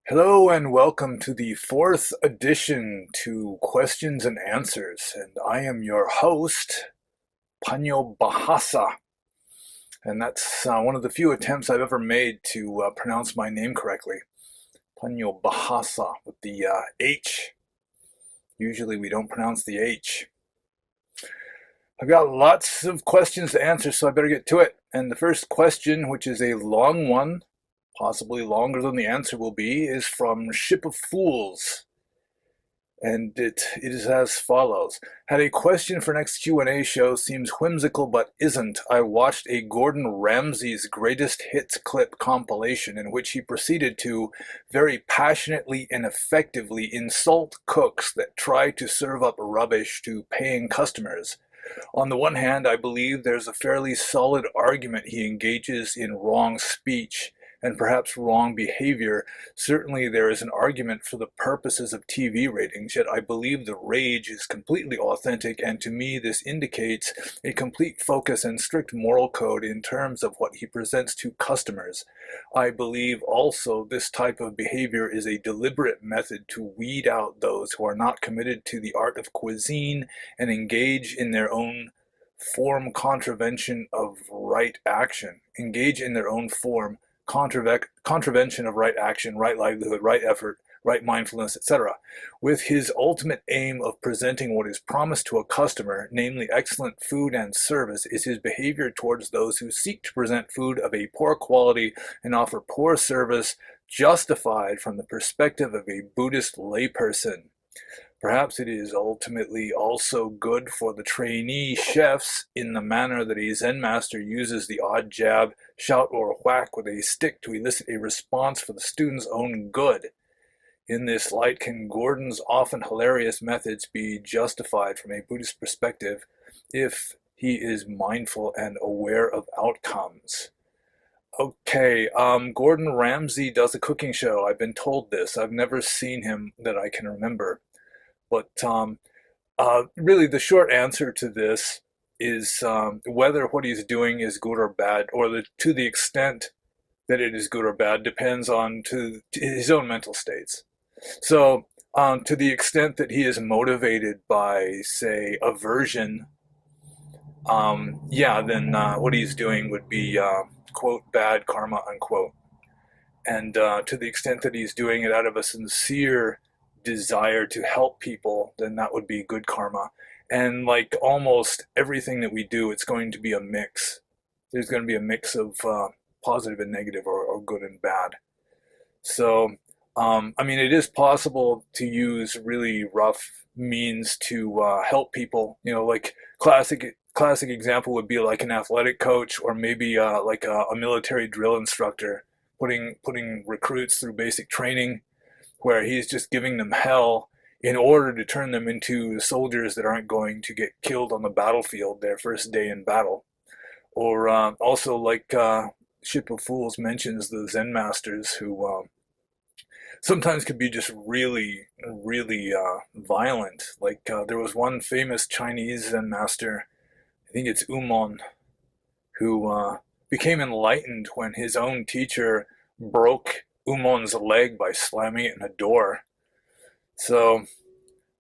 Hello and welcome to the fourth edition to Questions and Answers, and I am your host, Panyo Bahasa, and that's one of the few attempts I've ever made to pronounce my name correctly. Panyo Bahasa with the H. Usually we don't pronounce the H. I've got lots of questions to answer, so I better get to it. And the first question, which is a long one, possibly longer than the answer will be, is from Ship of Fools. And it is as follows. Had a question for next Q&A show, seems whimsical but isn't. I watched a Gordon Ramsay's greatest hits clip compilation in which he proceeded to very passionately and effectively insult cooks that try to serve up rubbish to paying customers. On the one hand, I believe there's a fairly solid argument he engages in wrong speech and perhaps wrong behavior. Certainly there is an argument for the purposes of TV ratings, yet I believe the rage is completely authentic, and to me this indicates a complete focus and strict moral code in terms of what he presents to customers. I believe also this type of behavior is a deliberate method to weed out those who are not committed to the art of cuisine and engage in their own form contravention of right action. Engage in their own form contravention of right action, right livelihood, right effort, right mindfulness, etc., with his ultimate aim of presenting what is promised to a customer, namely excellent food and service, is his behavior towards those who seek to present food of a poor quality and offer poor service justified from the perspective of a Buddhist layperson. Perhaps it is ultimately also good for the trainee chefs in the manner that a Zen master uses the odd jab, shout, or whack with a stick to elicit a response for the student's own good. In this light, can Gordon's often hilarious methods be justified from a Buddhist perspective if he is mindful and aware of outcomes? Okay, Gordon Ramsay does a cooking show. I've been told this. I've never seen him that I can remember. But really, the short answer to this is whether what he's doing is good or bad, or to the extent that it is good or bad, depends on to his own mental states. So, to the extent that he is motivated by, say, aversion, yeah, then what he's doing would be, quote, bad karma, unquote. And to the extent that he's doing it out of a sincere desire to help people, then that would be good karma. And like almost everything that we do, it's going to be a mix. There's going to be a mix of positive and negative, or good and bad. So, I mean, it is possible to use really rough means to help people. You know, like classic example would be like an athletic coach, or maybe like a military drill instructor putting recruits through basic training, where he's just giving them hell in order to turn them into soldiers that aren't going to get killed on the battlefield their first day in battle. Or also, like Ship of Fools mentions the Zen masters who sometimes could be just really violent. Like there was one famous Chinese Zen master, I think it's Umon, who became enlightened when his own teacher broke Umon's leg by slamming it in a door. So,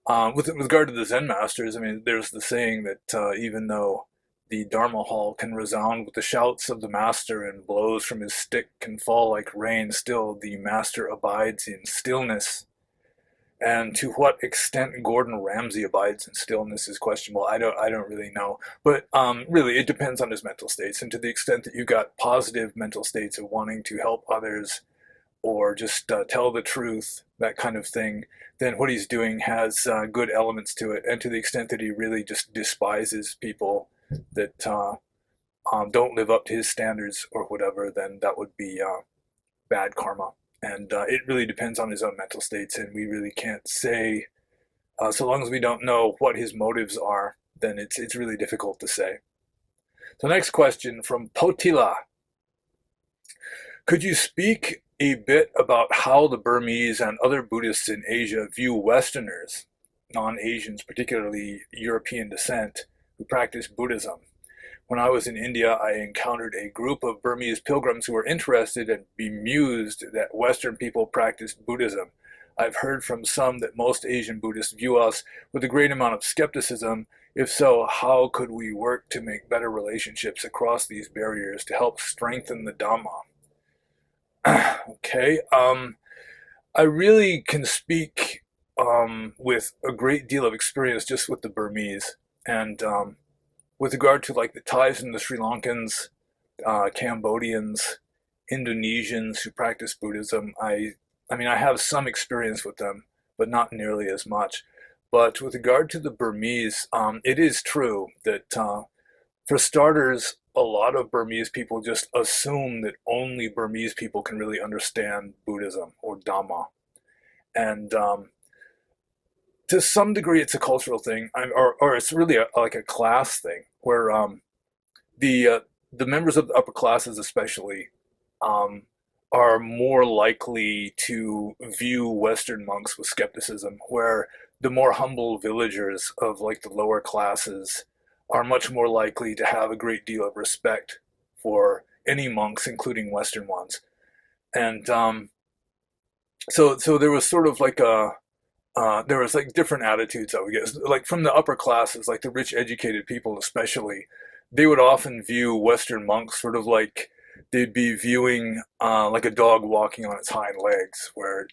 with regard to the Zen masters, I mean, there's the saying that even though the Dharma hall can resound with the shouts of the master and blows from his stick can fall like rain, still the master abides in stillness. And to what extent Gordon Ramsay abides in stillness is questionable. I don't really know. But really, it depends on his mental states. And to the extent that you got positive mental states of wanting to help others, or just tell the truth, that kind of thing, then what he's doing has good elements to it. And to the extent that he really just despises people that don't live up to his standards or whatever, then that would be bad karma. And it really depends on his own mental states, and we really can't say, so long as we don't know what his motives are, then it's really difficult to say. So next question from Potila. Could you speak a bit about how the Burmese and other Buddhists in Asia view Westerners, non-Asians, particularly European descent, who practice Buddhism? when I was in India, I encountered a group of Burmese pilgrims who were interested and bemused that Western people practiced Buddhism. I've heard from some that most Asian Buddhists view us with a great amount of skepticism. If so, how could we work to make better relationships across these barriers to help strengthen the Dhamma? Okay, I really can speak with a great deal of experience just with the Burmese. And with regard to like the Thais and the Sri Lankans, Cambodians, Indonesians who practice Buddhism, I mean, I have some experience with them, but not nearly as much. But with regard to the Burmese, it is true that for starters, a lot of Burmese people just assume that only Burmese people can really understand Buddhism or Dhamma. And to some degree, it's a cultural thing, or it's really like a class thing, where the uh, the members of the upper classes, especially, um, are more likely to view Western monks with skepticism, where the more humble villagers of like the lower classes are much more likely to have a great deal of respect for any monks, including Western ones. And so there was sort of like a there was like different attitudes, I would guess. Like from the upper classes, like the rich, educated people, especially, they would often view Western monks sort of like they'd be viewing like a dog walking on its hind legs, where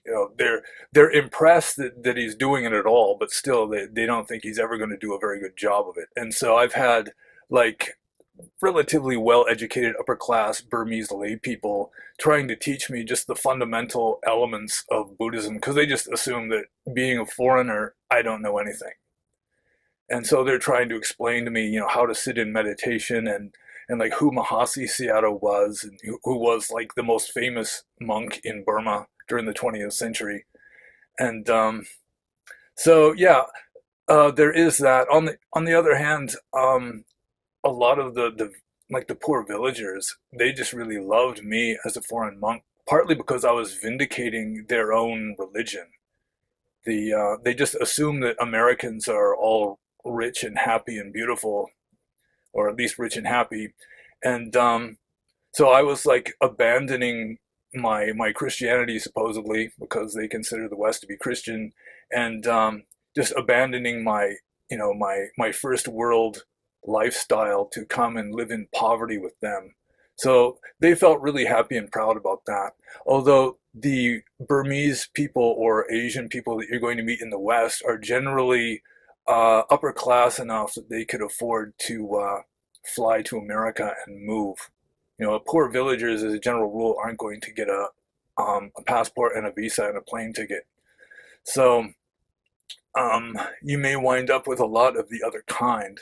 they're impressed that he's doing it at all, but still they don't think he's ever going to do a very good job of it. And so I've had like relatively well-educated upper-class Burmese lay people trying to teach me just the fundamental elements of Buddhism because they just assume that being a foreigner, I don't know anything. And so they're trying to explain to me, how to sit in meditation and like who Mahasi Sayadaw was and who was like the most famous monk in Burma during the 20th century. And so yeah, there is that. On the other hand, a lot of the like the poor villagers, they just really loved me as a foreign monk, partly because I was vindicating their own religion. They just assume that Americans are all rich and happy and beautiful, or at least rich and happy, and so I was like abandoning my Christianity supposedly because they consider the West to be Christian, and just abandoning my first world lifestyle to come and live in poverty with them. So they felt really happy and proud about that. Although the Burmese people or Asian people that you're going to meet in the West are generally upper class enough that they could afford to fly to America and move. Poor villagers, as a general rule, aren't going to get a passport and a visa and a plane ticket. So you may wind up with a lot of the other kind.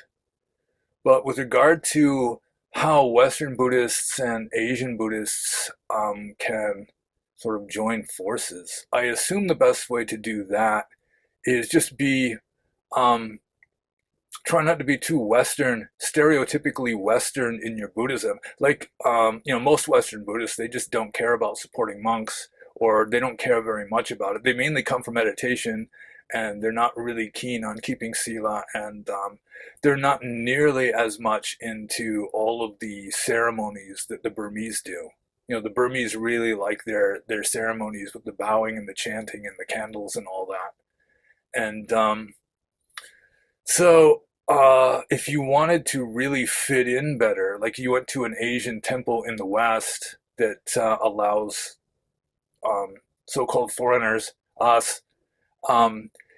But with regard to how Western Buddhists and Asian Buddhists can sort of join forces, I assume the best way to do that is just um, try not to be too Western, stereotypically Western in your Buddhism. Like, most Western Buddhists, they just don't care about supporting monks, or they don't care very much about it. They mainly come for meditation, and they're not really keen on keeping sila, and they're not nearly as much into all of the ceremonies that the Burmese do. The Burmese really like their ceremonies with the bowing and the chanting and the candles and all that. And if you wanted to really fit in better, like you went to an Asian temple in the West that allows so-called foreigners, us,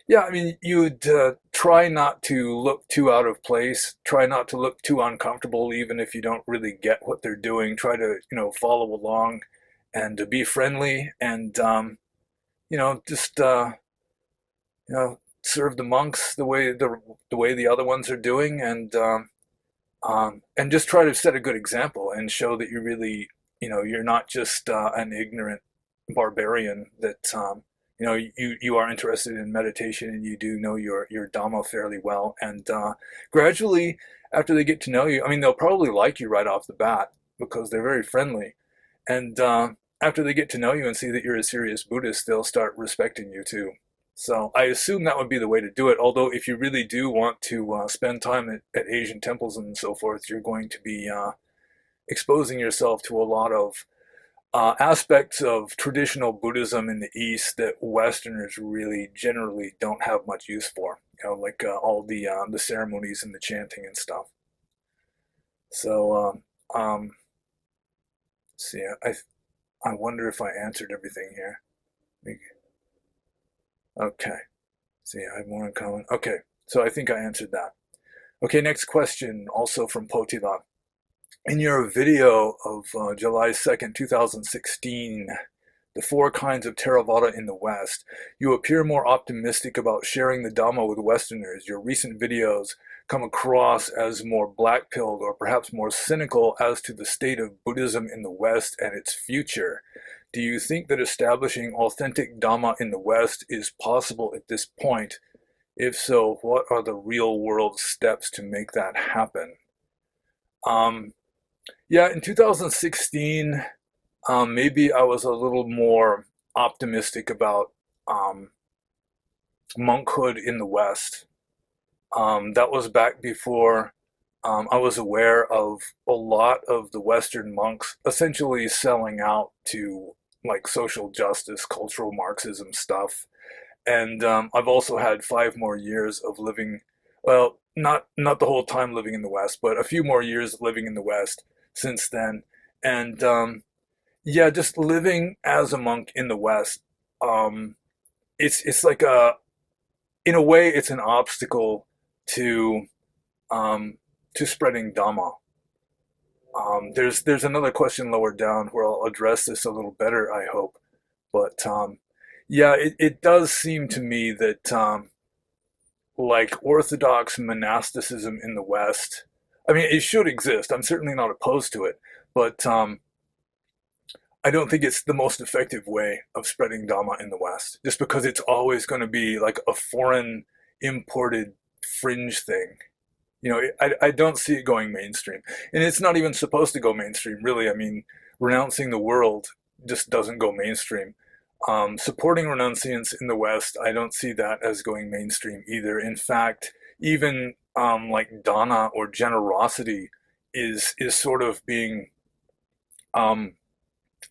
yeah, I mean, you'd try not to look too out of place, try not to look too uncomfortable, even if you don't really get what they're doing. Try to, follow along and to be friendly and, just, serve the monks the way the other ones are doing, and just try to set a good example and show that you really, you're not just an ignorant barbarian. That you are interested in meditation and you do know your Dhamma fairly well. And gradually, after they get to know you, I mean, they'll probably like you right off the bat because they're very friendly. And after they get to know you and see that you're a serious Buddhist, they'll start respecting you too. So I assume that would be the way to do it. Although if you really do want to spend time at Asian temples and so forth, you're going to be exposing yourself to a lot of aspects of traditional Buddhism in the East that Westerners really generally don't have much use for. You know, like all the ceremonies and the chanting and stuff. So see, I wonder if I answered everything here. Okay. See, I have more in common. Okay, so I think I answered that. Okay, next question, also from Potila. In your video of July 2nd, 2016, The Four Kinds of Theravada in the West, you appear more optimistic about sharing the Dhamma with Westerners. Your recent videos come across as more black-pilled or perhaps more cynical as to the state of Buddhism in the West and its future. Do you think that establishing authentic Dhamma in the West is possible at this point? If so, what are the real-world steps to make that happen? Yeah, in 2016, maybe I was a little more optimistic about um, monkhood in the West. That was back before I was aware of a lot of the Western monks essentially selling out to like social justice, cultural Marxism stuff. And I've also had 5 more years of living, well, not the whole time living in the West, but a few more years living in the West since then. And yeah, just living as a monk in the West, um, it's like in a way, it's an obstacle to um, to spreading Dhamma. There's another question lower down where I'll address this a little better, I hope. But yeah, it does seem to me that like Orthodox monasticism in the West, I mean, it should exist. I'm certainly not opposed to it, but I don't think it's the most effective way of spreading Dhamma in the West, just because it's always going to be like a foreign imported fringe thing. You know, I don't see it going mainstream. And it's not even supposed to go mainstream, really. I mean, renouncing the world just doesn't go mainstream. Supporting renunciants in the West, I don't see that as going mainstream either. In fact, even like dana or generosity is sort of being um,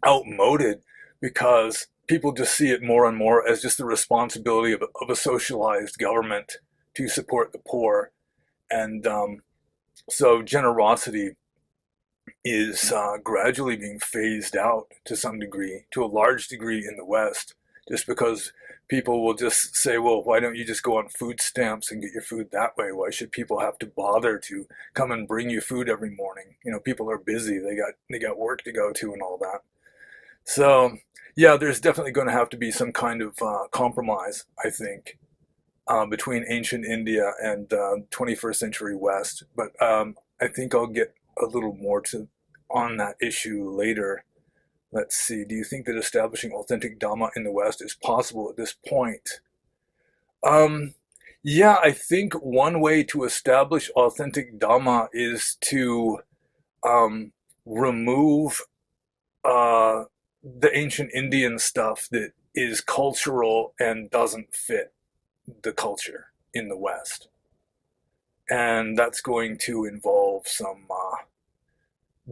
outmoded because people just see it more and more as just the responsibility of a socialized government to support the poor. And so generosity is gradually being phased out to some degree, to a large degree in the West, just because people will just say, well, why don't you just go on food stamps and get your food that way? Why should people have to bother to come and bring you food every morning? You know, people are busy. They got work to go to and all that. So yeah, there's definitely going to have to be some kind of compromise, I think, between ancient India and 21st century West. But I think I'll get a little more to on that issue later. Let's see. Do you think that establishing authentic Dhamma in the West is possible at this point? Um, yeah, I think one way to establish authentic Dhamma is to um, remove uh, the ancient Indian stuff that is cultural and doesn't fit the culture in the West. And that's going to involve some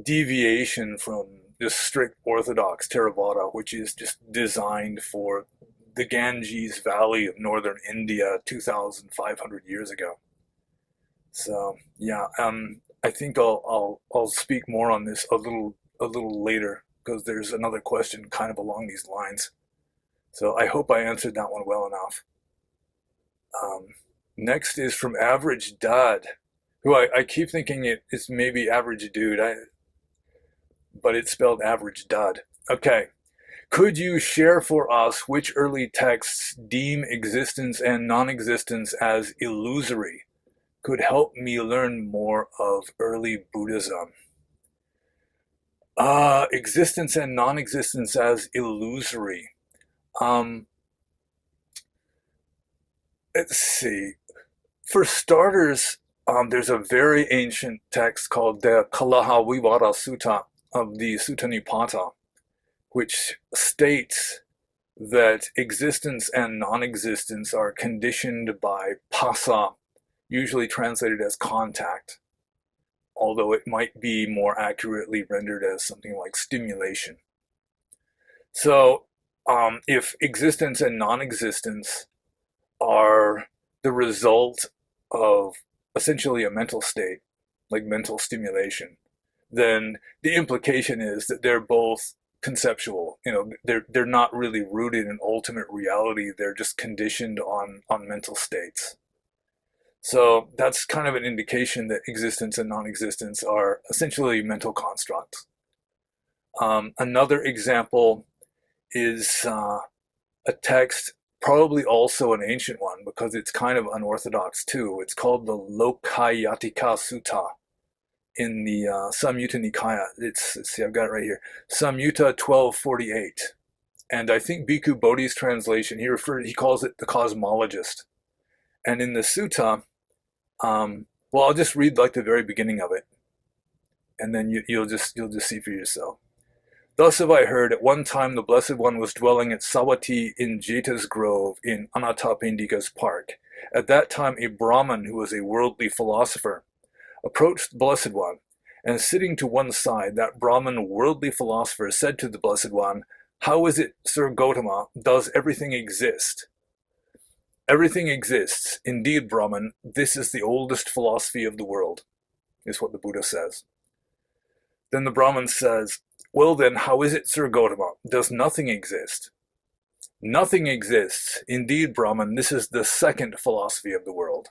deviation from just strict Orthodox Theravada, which is just designed for the Ganges Valley of northern India 2,500 years ago. So yeah, I think I'll speak more on this a little later because there's another question kind of along these lines. So I hope I answered that one well enough. Um, Next is from Average Dad, who I keep thinking it's maybe Average Dude, but it's spelled Average Dad. Okay. Could you share for us which early texts deem existence and non-existence as illusory? Could help me learn more of early Buddhism. Existence and non-existence as illusory. Um, let's see. For starters, there's a very ancient text called the Kalaha Vivara Sutta of the Sutta Nipata, which states that existence and non-existence are conditioned by phassa, usually translated as contact, although it might be more accurately rendered as something like stimulation. So if existence and non-existence are the result of essentially a mental state, like mental stimulation, then the implication is that they're both conceptual. They're not really rooted in ultimate reality. They're just conditioned on mental states. So that's kind of an indication that existence and non-existence are essentially mental constructs. Another example is a text, probably also an ancient one, because it's kind of unorthodox too. It's called the Lokayatika Sutta in the Samyutta Nikaya. Let's see, I've got it right here. Samyutta 1248. And I think Bhikkhu Bodhi's translation, he calls it the cosmologist. And in the sutta, well, I'll just read like the very beginning of it, and then you'll just see for yourself. Thus have I heard, at one time the Blessed One was dwelling at Sawati in Jeta's Grove in Anathapindika's park. At that time a Brahmin, who was a worldly philosopher, approached the Blessed One, and sitting to one side, that Brahmin worldly philosopher said to the Blessed One, "How is it, Sir Gautama, does everything exist?" "Everything exists. Indeed, Brahmin, this is the oldest philosophy of the world," is what the Buddha says. Then the Brahmin says, "Well then, how is it, Sir Gautama, does nothing exist?" "Nothing exists. Indeed, Brahmin, this is the second philosophy of the world."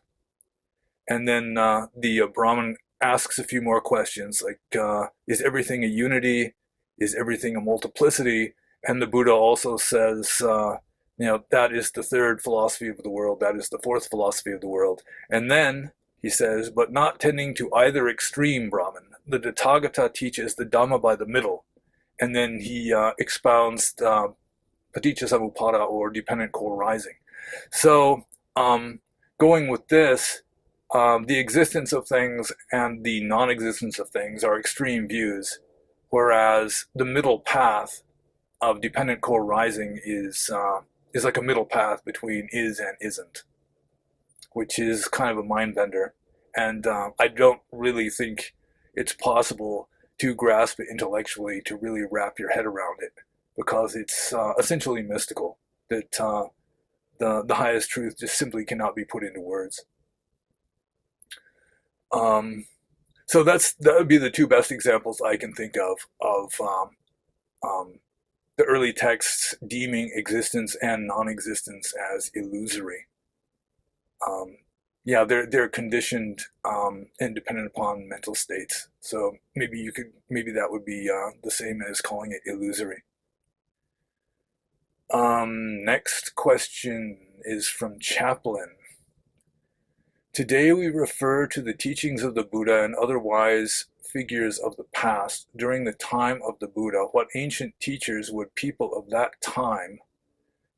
And then the Brahmin asks a few more questions, like, is everything a unity? Is everything a multiplicity? And the Buddha also says, that is the third philosophy of the world. That is the fourth philosophy of the world. And then he says, but not tending to either extreme, Brahmin. The Tathagata teaches the Dhamma by the middle. And then he expounds paticca samuppada, or dependent co-arising. So going with this, the existence of things and the non-existence of things are extreme views, whereas the middle path of dependent co-arising is like a middle path between is and isn't, which is kind of a mind bender. And I don't really think it's possible to grasp it intellectually, to really wrap your head around it, because it's essentially mystical, that the highest truth just simply cannot be put into words. So that would be the two best examples I can think of the early texts deeming existence and non-existence as illusory. They're conditioned and dependent upon mental states. So maybe that would be the same as calling it illusory. Next question is from Chaplain. Today we refer to the teachings of the Buddha and other wise figures of the past during the time of the Buddha. What ancient teachers would people of that time,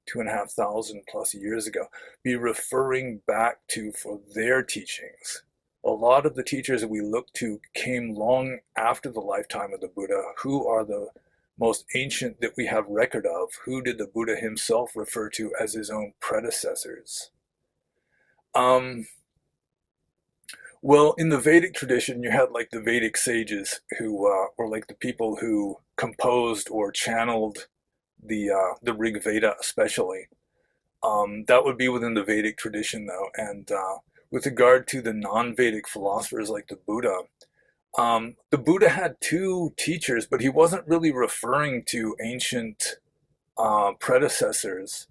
2,500 plus years ago, be referring back to for their teachings? A lot of the teachers that we look to came long after the lifetime of the Buddha. Who are the most ancient that we have record of? Who did the Buddha himself refer to as his own predecessors? Well, in the Vedic tradition, you had like the Vedic sages who were like the people who composed or channeled the Rig Veda, especially. That would be within the Vedic tradition, though. And with regard to the non-Vedic philosophers like the Buddha had two teachers, but he wasn't really referring to ancient predecessors,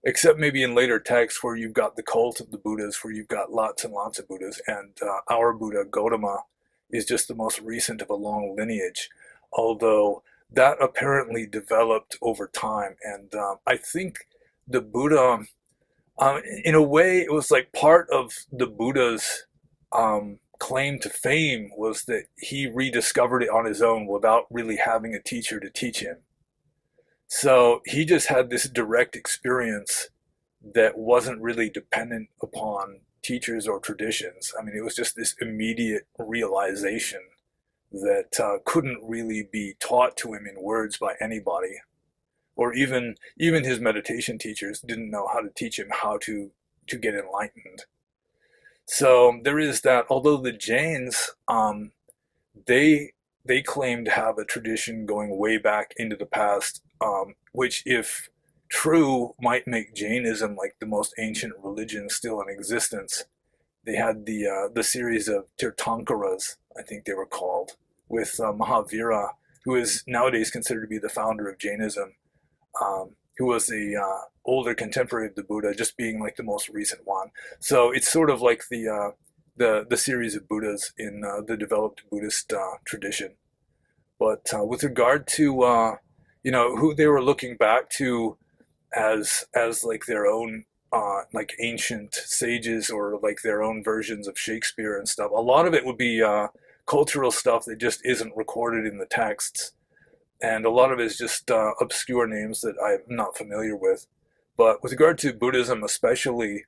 except maybe in later texts where you've got the cult of the Buddhas, where you've got lots and lots of Buddhas, and our Buddha, Gautama, is just the most recent of a long lineage, although that apparently developed over time. And I think the Buddha, in a way, it was like part of the Buddha's claim to fame was that he rediscovered it on his own without really having a teacher to teach him. So he just had this direct experience that wasn't really dependent upon teachers or traditions. I mean, it was just this immediate realization that couldn't really be taught to him in words by anybody. or even his meditation teachers didn't know how to teach him how to get enlightened. So there is that. Although the Jains, they they claim to have a tradition going way back into the past, which, if true, might make Jainism like the most ancient religion still in existence. They had the series of Tirthankaras, I think they were called, with Mahavira, who is nowadays considered to be the founder of Jainism, who was the older contemporary of the Buddha, just being like the most recent one. So it's sort of like the series of Buddhas in the developed Buddhist tradition. But with regard to who they were looking back to as like their own like ancient sages, or like their own versions of Shakespeare and stuff, a lot of it would be cultural stuff that just isn't recorded in the texts, and a lot of it is just obscure names that I'm not familiar with. But with regard to Buddhism, especially,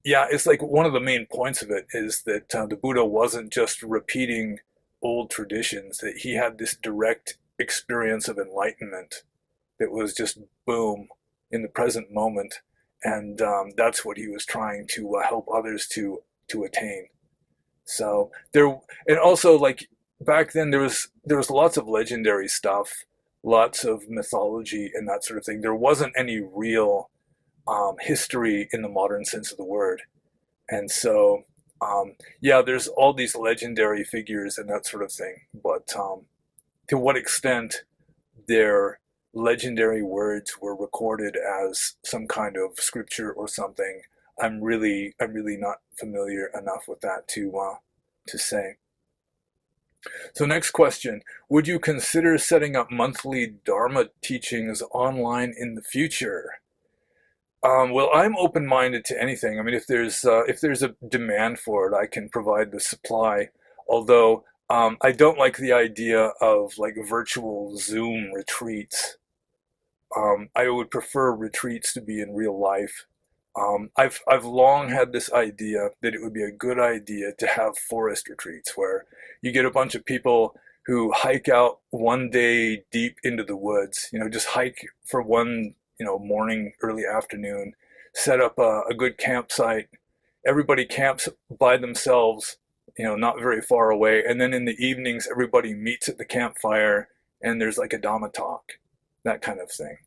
yeah, it's like one of the main points of it is that the Buddha wasn't just repeating old traditions; that he had this direct experience of enlightenment that was just boom in the present moment, and that's what he was trying to help others to attain. So there, and also like back then there was lots of legendary stuff, lots of mythology and that sort of thing. There wasn't any real history in the modern sense of the word, and so yeah, there's all these legendary figures and that sort of thing. But to what extent their legendary words were recorded as some kind of scripture or something, I'm really not familiar enough with that to say. So next question, would you consider setting up monthly Dharma teachings online in the future? Well, I'm open-minded to anything. I mean, if there's a demand for it, I can provide the supply. Although I don't like the idea of like virtual Zoom retreats. I would prefer retreats to be in real life. I've long had this idea that it would be a good idea to have forest retreats where you get a bunch of people who hike out one day deep into the woods. Just hike for one, morning, early afternoon, set up a good campsite. Everybody camps by themselves, not very far away, and then in the evenings everybody meets at the campfire and there's like a Dhamma talk, that kind of thing.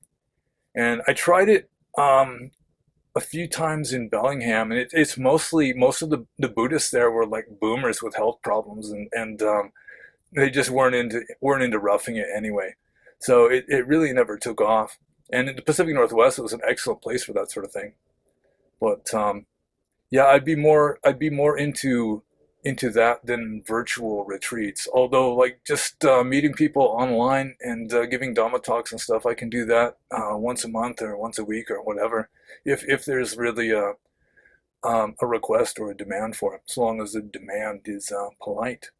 And I tried it a few times in Bellingham, and it's mostly most of the Buddhists there were like boomers with health problems, and they just weren't into roughing it anyway. So it really never took off. And in the Pacific Northwest, it was an excellent place for that sort of thing. But yeah, I'd be more into that than virtual retreats. Although, like, just meeting people online and giving Dhamma talks and stuff, I can do that once a month or once a week or whatever, if there's really a request or a demand for it, as long as the demand is polite.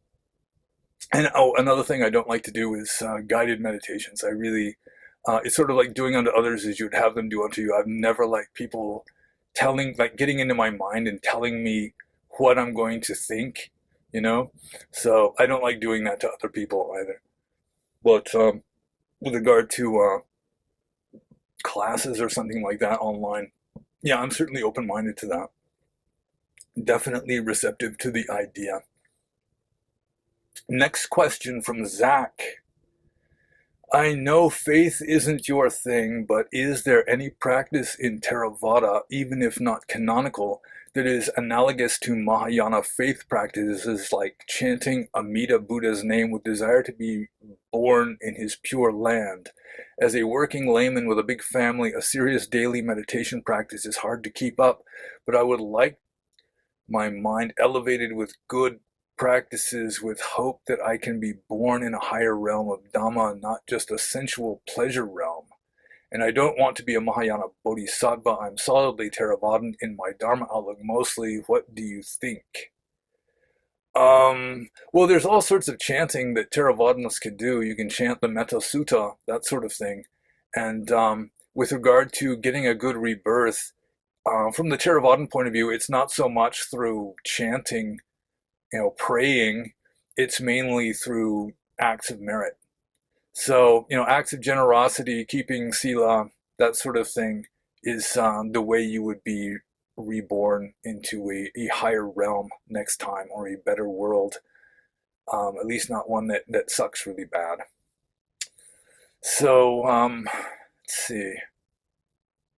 And oh, another thing I don't like to do is guided meditations. It's sort of like doing unto others as you'd have them do unto you. I've never liked people getting into my mind and telling me what I'm going to think, you know? So I don't like doing that to other people either. But with regard to classes or something like that online, yeah, I'm certainly open-minded to that. Definitely receptive to the idea. Next question from Zach. I know faith isn't your thing, but is there any practice in Theravada, even if not canonical, that is analogous to Mahayana faith practices like chanting Amida Buddha's name with desire to be born in his pure land? As a working layman with a big family, a serious daily meditation practice is hard to keep up, but I would like my mind elevated with good practices with hope that I can be born in a higher realm of Dhamma, not just a sensual pleasure realm. And I don't want to be a Mahayana Bodhisattva. I'm solidly Theravadan in my Dharma outlook mostly. What do you think? Well, there's all sorts of chanting that Theravadanists can do. You can chant the Metta Sutta, that sort of thing. And with regard to getting a good rebirth, from the Theravadan point of view, it's not so much through chanting, praying. It's mainly through acts of merit. So, acts of generosity, keeping sila, that sort of thing is the way you would be reborn into a higher realm next time, or a better world, at least not one that sucks really bad. So, let's see.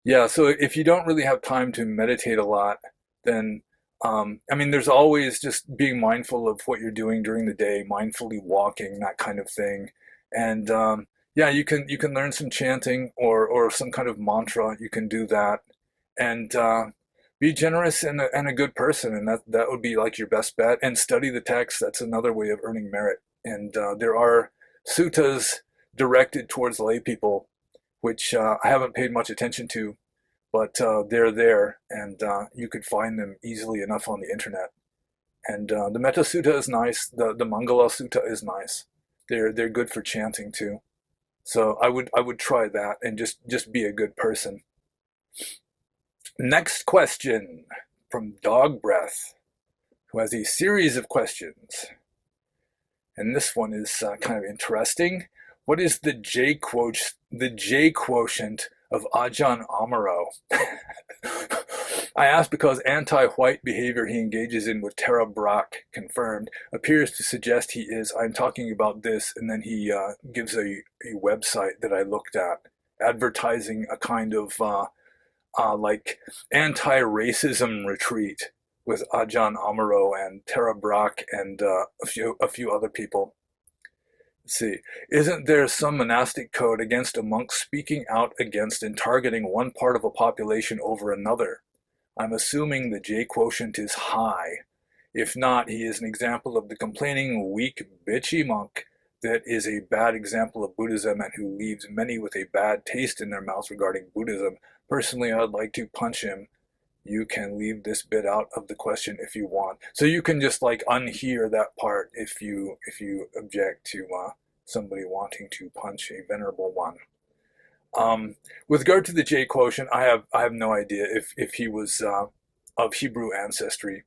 Yeah, so if you don't really have time to meditate a lot, then I mean, there's always just being mindful of what you're doing during the day, mindfully walking, that kind of thing. And yeah, you can learn some chanting or some kind of mantra. You can do that, and be generous and a good person, and that would be like your best bet. And study the text. That's another way of earning merit. And there are suttas directed towards lay people, which I haven't paid much attention to, but they're there, and you could find them easily enough on the internet. And the Metta Sutta is nice. The Mangala Sutta is nice. They're good for chanting too. So I would try that and just be a good person. Next question from Dog Breath, who has a series of questions, and this one is kind of interesting. What is the J quotient of Ajahn Amaro? I ask because anti-white behavior he engages in with Tara Brach, confirmed, appears to suggest he is. I'm talking about this, and then he gives a website that I looked at, advertising a kind of like anti-racism retreat with Ajahn Amaro and Tara Brach and a few other people. Let's see, isn't there some monastic code against a monk speaking out against and targeting one part of a population over another? I'm assuming the J quotient is high. If not, he is an example of the complaining, weak, bitchy monk that is a bad example of Buddhism and who leaves many with a bad taste in their mouths regarding Buddhism. Personally, I'd like to punch him. You can leave this bit out of the question if you want. So you can just like unhear that part if you object to somebody wanting to punch a venerable one. With regard to the J quotient, I have no idea if he was of Hebrew ancestry.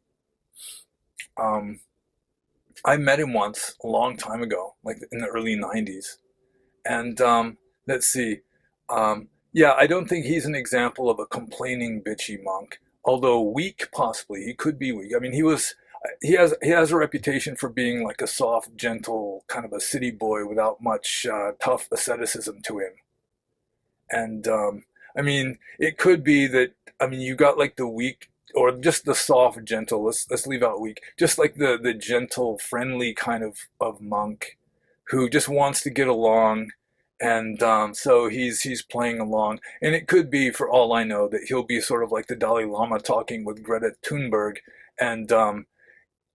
I met him once a long time ago, like in the early '90s, and let's see. Yeah, I don't think he's an example of a complaining, bitchy monk. Although weak, possibly he could be weak. I mean, he has a reputation for being like a soft, gentle kind of a city boy without much tough asceticism to him. And I mean, it could be that, I mean, you got like the weak or just the soft, gentle. Let's leave out weak. Just like the gentle, friendly kind of monk who just wants to get along, and so he's playing along. And it could be, for all I know, that he'll be sort of like the Dalai Lama talking with Greta Thunberg, and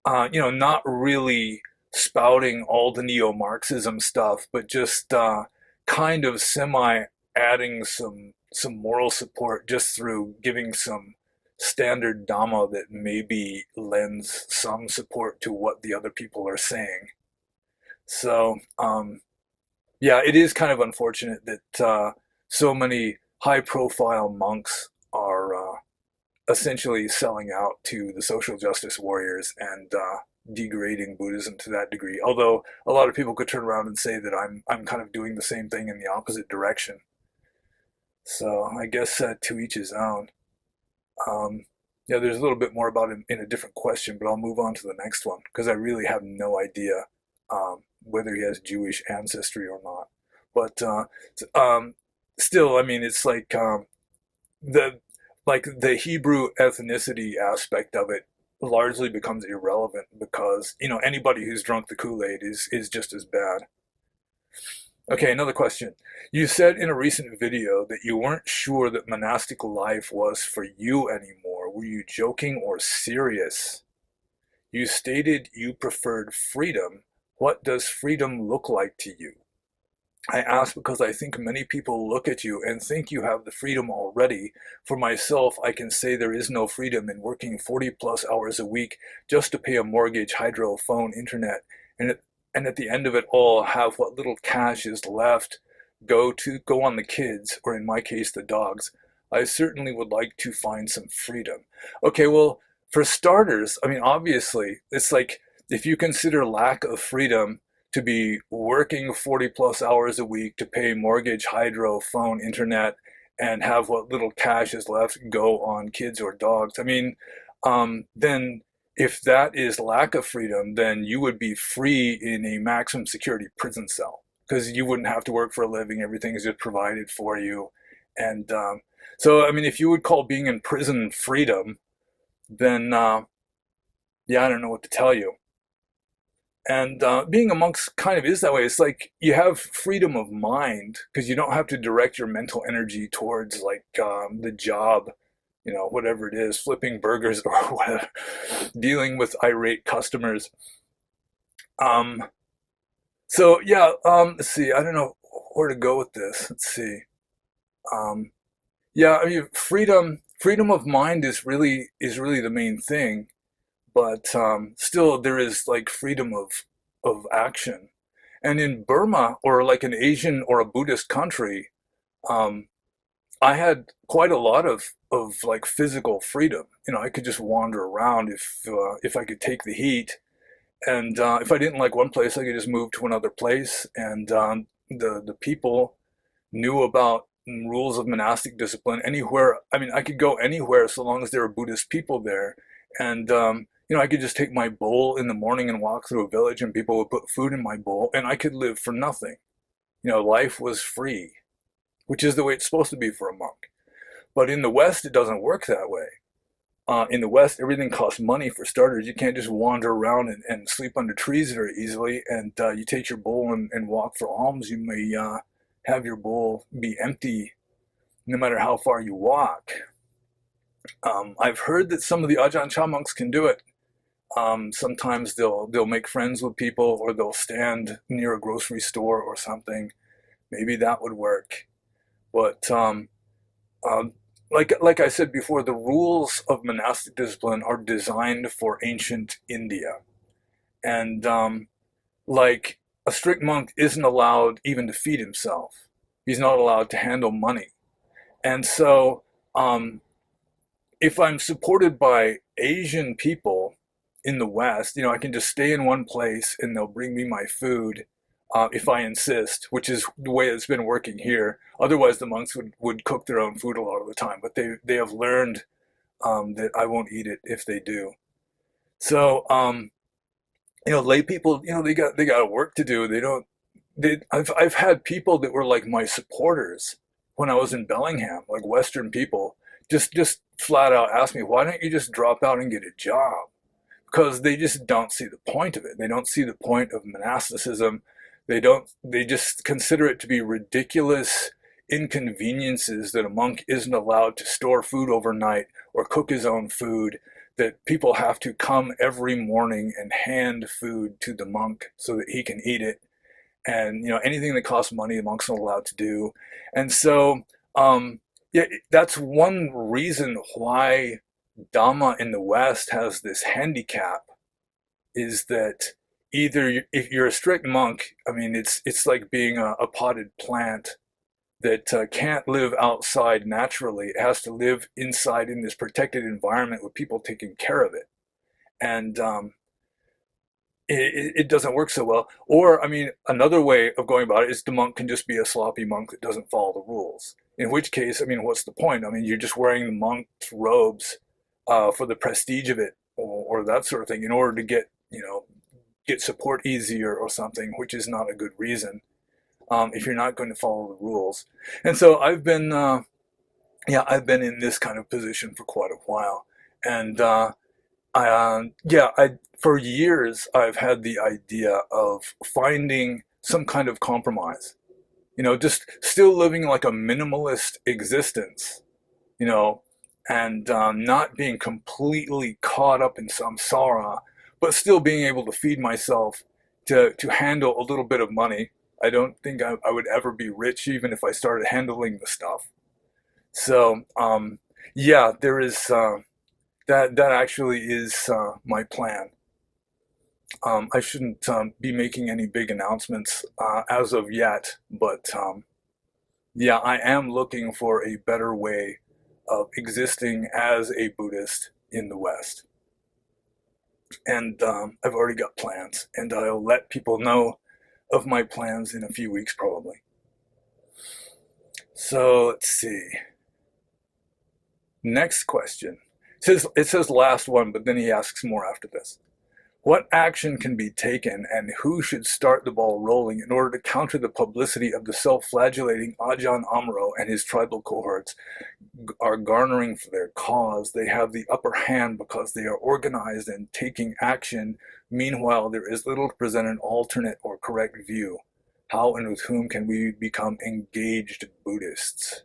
not really spouting all the neo-Marxism stuff, but just kind of semi adding some moral support just through giving some standard Dhamma that maybe lends some support to what the other people are saying. So yeah, it is kind of unfortunate that so many high-profile monks are essentially selling out to the social justice warriors and degrading Buddhism to that degree. Although a lot of people could turn around and say that I'm kind of doing the same thing in the opposite direction. So I guess to each his own. Um, yeah, there's a little bit more about him in a different question, but I'll move on to the next one because I really have no idea whether he has Jewish ancestry or not. But still, I mean, it's like the the Hebrew ethnicity aspect of it largely becomes irrelevant because anybody who's drunk the Kool-Aid is just as bad. Okay, another question. You said in a recent video that you weren't sure that monastic life was for you anymore. Were you joking or serious? You stated you preferred freedom. What does freedom look like to you? I ask because I think many people look at you and think you have the freedom already. For myself, I can say there is no freedom in working 40 plus hours a week just to pay a mortgage, hydro, phone, internet, and at the end of it all, have what little cash is left go on the kids, or in my case, the dogs. I certainly would like to find some freedom. Okay, well, for starters, I mean, obviously, it's like if you consider lack of freedom to be working 40 plus hours a week to pay mortgage, hydro, phone, internet, and have what little cash is left go on kids or dogs. I mean, then if that is lack of freedom, then you would be free in a maximum security prison cell because you wouldn't have to work for a living. Everything is just provided for you. And so, I mean, if you would call being in prison freedom, then yeah, I don't know what to tell you. And being a monk kind of is that way. It's like you have freedom of mind because you don't have to direct your mental energy towards like the job, you know, whatever it is, flipping burgers or whatever, dealing with irate customers. Um, so yeah, let's see. I don't know where to go with this. Let's see. Um, yeah, I mean, freedom of mind is really the main thing. But still there is like freedom of action. And in Burma or like an Asian or a Buddhist country, um, I had quite a lot of like physical freedom. You know, I could just wander around if I could take the heat, and if I didn't like one place, I could just move to another place. And the people knew about rules of monastic discipline anywhere. I mean, I could go anywhere so long as there were Buddhist people there. And, you know, I could just take my bowl in the morning and walk through a village and people would put food in my bowl and I could live for nothing. You know, life was free, which is the way it's supposed to be for a monk. But in the West, it doesn't work that way. In the West, everything costs money for starters. You can't just wander around and sleep under trees very easily. And you take your bowl and walk for alms. You may have your bowl be empty no matter how far you walk. I've heard that some of the Ajahn Chah monks can do it. Sometimes they'll make friends with people or they'll stand near a grocery store or something. Maybe that would work. But um, like I said before, the rules of monastic discipline are designed for ancient India. And like a strict monk isn't allowed even to feed himself. He's not allowed to handle money. And so um, if I'm supported by Asian people in the West, you know, I can just stay in one place and they'll bring me my food if I insist, which is the way it's been working here. Otherwise, the monks would cook their own food a lot of the time, but they have learned that I won't eat it if they do. So, you know, lay people, you know, they got work to do. They don't. I've had people that were like my supporters when I was in Bellingham, like Western people, just flat out ask me, why don't you just drop out and get a job? Because they just don't see the point of it. They don't see the point of monasticism. They just consider it to be ridiculous inconveniences that a monk isn't allowed to store food overnight or cook his own food, that people have to come every morning and hand food to the monk so that he can eat it. And you know, anything that costs money, the monks are not allowed to do. And so yeah, that's one reason why Dhamma in the West has this handicap, is that either if you're a strict monk, I mean, it's like being a potted plant that can't live outside naturally. It has to live inside in this protected environment with people taking care of it. And it doesn't work so well. Or, I mean, another way of going about it is the monk can just be a sloppy monk that doesn't follow the rules. In which case, I mean, what's the point? I mean, you're just wearing the monk's robes for the prestige of it, or that sort of thing, in order to get, you know, get support easier or something, which is not a good reason if you're not going to follow the rules. And so yeah, I've been in this kind of position for quite a while, and yeah, for years I've had the idea of finding some kind of compromise. You know, just still living like a minimalist existence. You know, and not being completely caught up in samsara, but still being able to feed myself to handle a little bit of money. I don't think I would ever be rich even if I started handling the stuff. So yeah, there is. That actually is my plan. I shouldn't be making any big announcements as of yet, but yeah, I am looking for a better way of existing as a Buddhist in the West. And I've already got plans, and I'll let people know of my plans in a few weeks probably. So let's see. Next question. It says last one, but then he asks more after this. What action can be taken and who should start the ball rolling in order to counter the publicity of the self-flagellating Ajahn Amaro and his tribal cohorts are garnering for their cause? They have the upper hand because they are organized and taking action. Meanwhile, there is little to present an alternate or correct view. How and with whom can we become engaged Buddhists?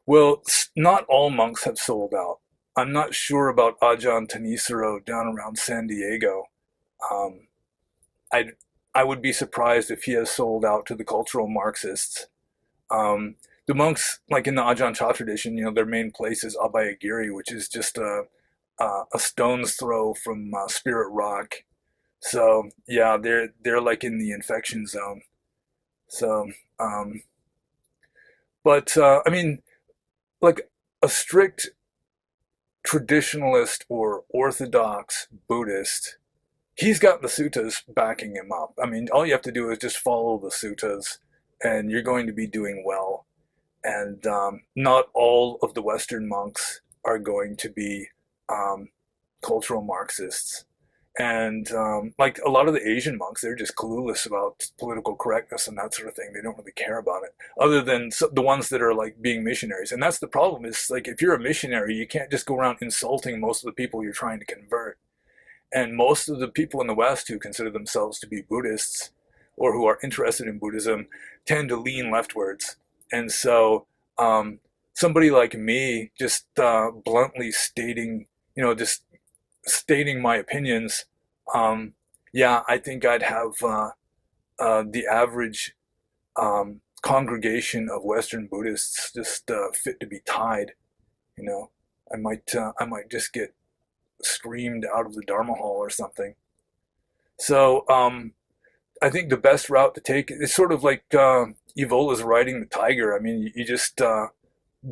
Well, not all monks have sold out. I'm not sure about Ajahn Tanisaro down around San Diego. Um, I I would be surprised if he has sold out to the cultural Marxists. Um, the monks, like in the Ajahn Chah tradition, their main place is Abhayagiri, which is just a stone's throw from Spirit Rock. So yeah, they're like in the infection zone. So, um, but I mean, like a strict traditionalist or orthodox Buddhist, he's got the suttas backing him up. I mean, all you have to do is just follow the suttas, and you're going to be doing well. And not all of the Western monks are going to be um, cultural Marxists. And like a lot of the Asian monks, they're just clueless about political correctness and that sort of thing. They don't really care about it, other than the ones that are like being missionaries. And that's the problem is like if you're a missionary, you can't just go around insulting most of the people you're trying to convert. And most of the people in the West who consider themselves to be Buddhists or who are interested in Buddhism tend to lean leftwards. And so somebody like me just bluntly stating, just stating my opinions, yeah, I think I'd have the average congregation of Western Buddhists just fit to be tied. You know, I might just get screamed out of the Dharma hall or something. So I think the best route to take is sort of like Evola's riding the tiger. I mean, you just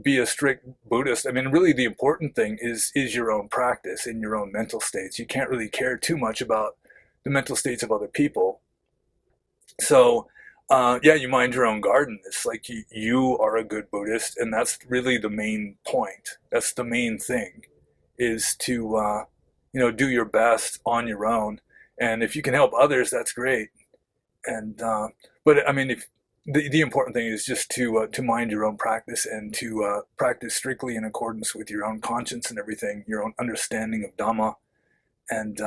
be a strict Buddhist. I mean, really, the important thing is your own practice in your own mental states. You can't really care too much about the mental states of other people. So, yeah, you mind your own garden. It's like you are a good Buddhist, and that's really the main point. That's the main thing, is to do your best on your own. And if you can help others, that's great. And but I mean, if the important thing is just to mind your own practice and to practice strictly in accordance with your own conscience and everything, your own understanding of Dhamma, and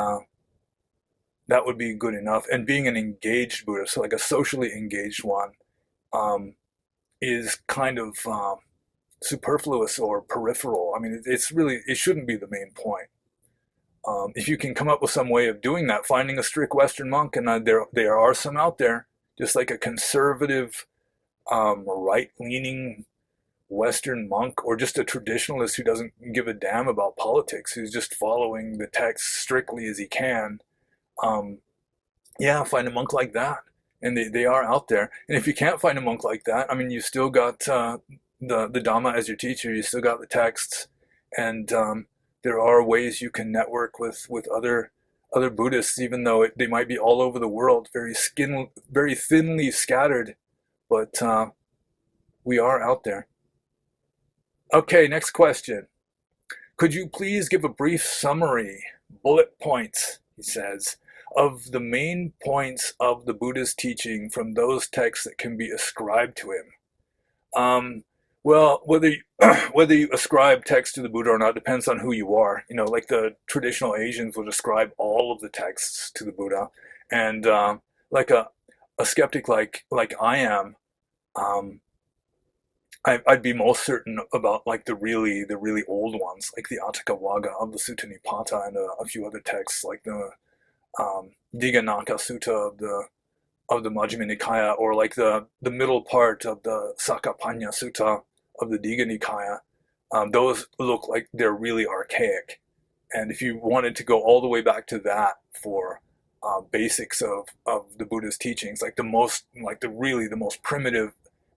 that would be good enough. And being an engaged Buddhist, so like a socially engaged one, um, is kind of superfluous or peripheral. I mean, it shouldn't be the main point. If you can come up with some way of doing that, finding a strict Western monk, and there are some out there, just like a conservative, right-leaning Western monk, or just a traditionalist who doesn't give a damn about politics, who's just following the text strictly as he can. Um, yeah, find a monk like that, and they are out there. And if you can't find a monk like that, I mean, you still got the Dhamma as your teacher. You still got the texts, and there are ways you can network with other Buddhists, even though they might be all over the world, very thinly scattered, but we are out there. Okay, next question. Could you please give a brief summary, bullet points, he says, of the main points of the Buddha's teaching from those texts that can be ascribed to him? Well, whether you ascribe text to the Buddha or not depends on who you are. Like the traditional Asians would ascribe all of the texts to the Buddha, and like a skeptic like I am, um, I'd be most certain about like the really old ones, like the Atthakavagga of the Sutta Nipata and a few other texts like the Dighanaka Sutta of the Majjhima Nikaya, or like the middle part of the Sakapanya Sutta of the Digha Nikaya. Those look like they're really archaic. And if you wanted to go all the way back to that for basics of the Buddha's teachings, like the most primitive,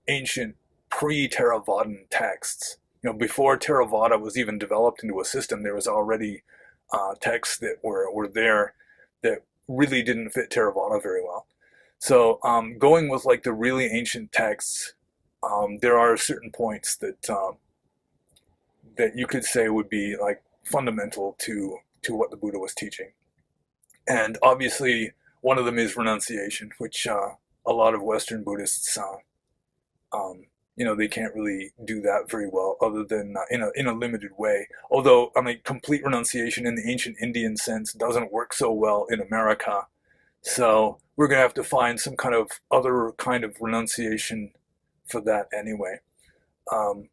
ancient, pre-Theravadan texts, before Theravada was even developed into a system, there was already texts that were there that really didn't fit Theravada very well. So going with like the really ancient texts, there are certain points that you could say would be like fundamental to what the Buddha was teaching. And obviously, one of them is renunciation, which a lot of Western Buddhists, they can't really do that very well, other than in a limited way. Although, I mean, complete renunciation in the ancient Indian sense doesn't work so well in America. So we're going to have to find some kind of other kind of renunciation for that anyway. Um,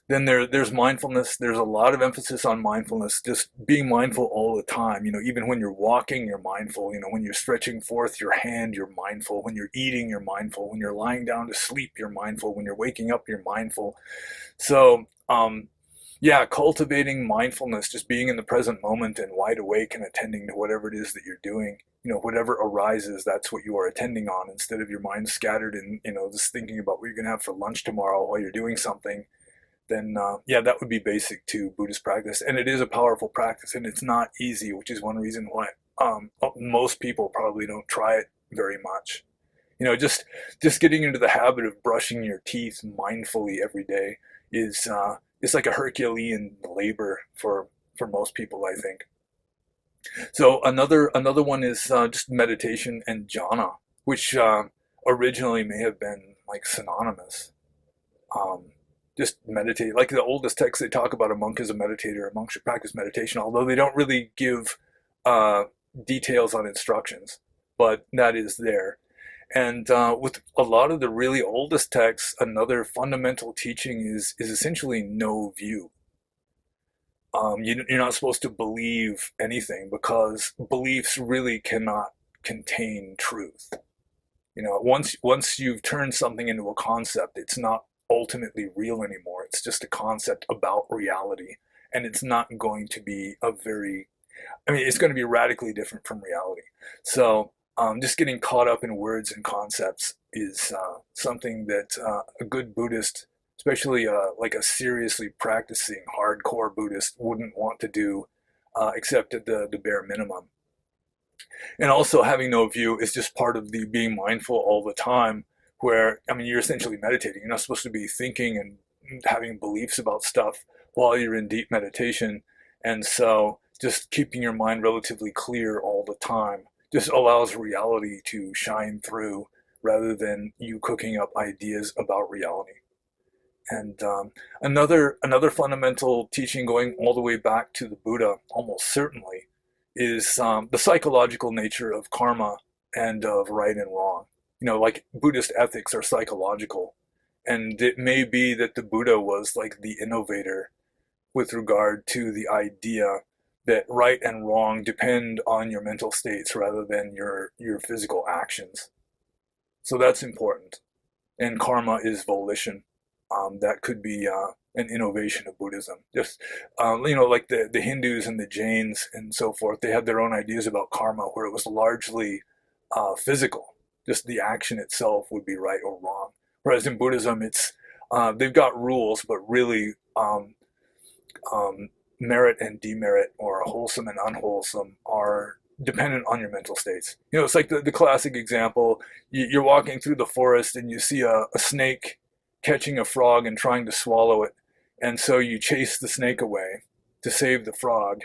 then there's mindfulness. There's a lot of emphasis on mindfulness, just being mindful all the time. Even when you're walking, you're mindful. When you're stretching forth your hand, you're mindful. When you're eating, you're mindful. When you're lying down to sleep, you're mindful. When you're waking up, you're mindful. So, yeah, cultivating mindfulness, just being in the present moment and wide awake and attending to whatever it is that you're doing. Whatever arises, that's what you are attending on, instead of your mind scattered and, just thinking about what you're going to have for lunch tomorrow while you're doing something. Then yeah, that would be basic to Buddhist practice. And it is a powerful practice, and it's not easy, which is one reason why most people probably don't try it very much. Just getting into the habit of brushing your teeth mindfully every day is it's like a Herculean labor for most people, I think. So another one is just meditation and jhana, which originally may have been like synonymous. Um, just meditate. Like the oldest text, they talk about a monk as a meditator. A monk should practice meditation, although they don't really give uh, details on instructions, but that is there. And with a lot of the really oldest texts, another fundamental teaching is essentially no view. You're not supposed to believe anything, because beliefs really cannot contain truth. Once you've turned something into a concept, it's not ultimately real anymore. It's just a concept about reality, and it's not going to be it's going to be radically different from reality. So just getting caught up in words and concepts is something that a good Buddhist, especially like a seriously practicing hardcore Buddhist, wouldn't want to do, except at the bare minimum. And also, having no view is just part of the being mindful all the time, where, I mean, you're essentially meditating. You're not supposed to be thinking and having beliefs about stuff while you're in deep meditation. And so just keeping your mind relatively clear all the time just allows reality to shine through, rather than you cooking up ideas about reality. And another fundamental teaching, going all the way back to the Buddha, almost certainly, is the psychological nature of karma and of right and wrong. Like Buddhist ethics are psychological, and it may be that the Buddha was like the innovator with regard to the idea that right and wrong depend on your mental states rather than your physical actions. So that's important. And karma is volition. That could be an innovation of Buddhism. Just like the Hindus and the Jains and so forth, they had their own ideas about karma, where it was largely physical. Just the action itself would be right or wrong. Whereas in Buddhism, it's they've got rules, but really merit and demerit, or wholesome and unwholesome, are dependent on your mental states. It's like the classic example. You're walking through the forest and you see a snake catching a frog and trying to swallow it. And so you chase the snake away to save the frog.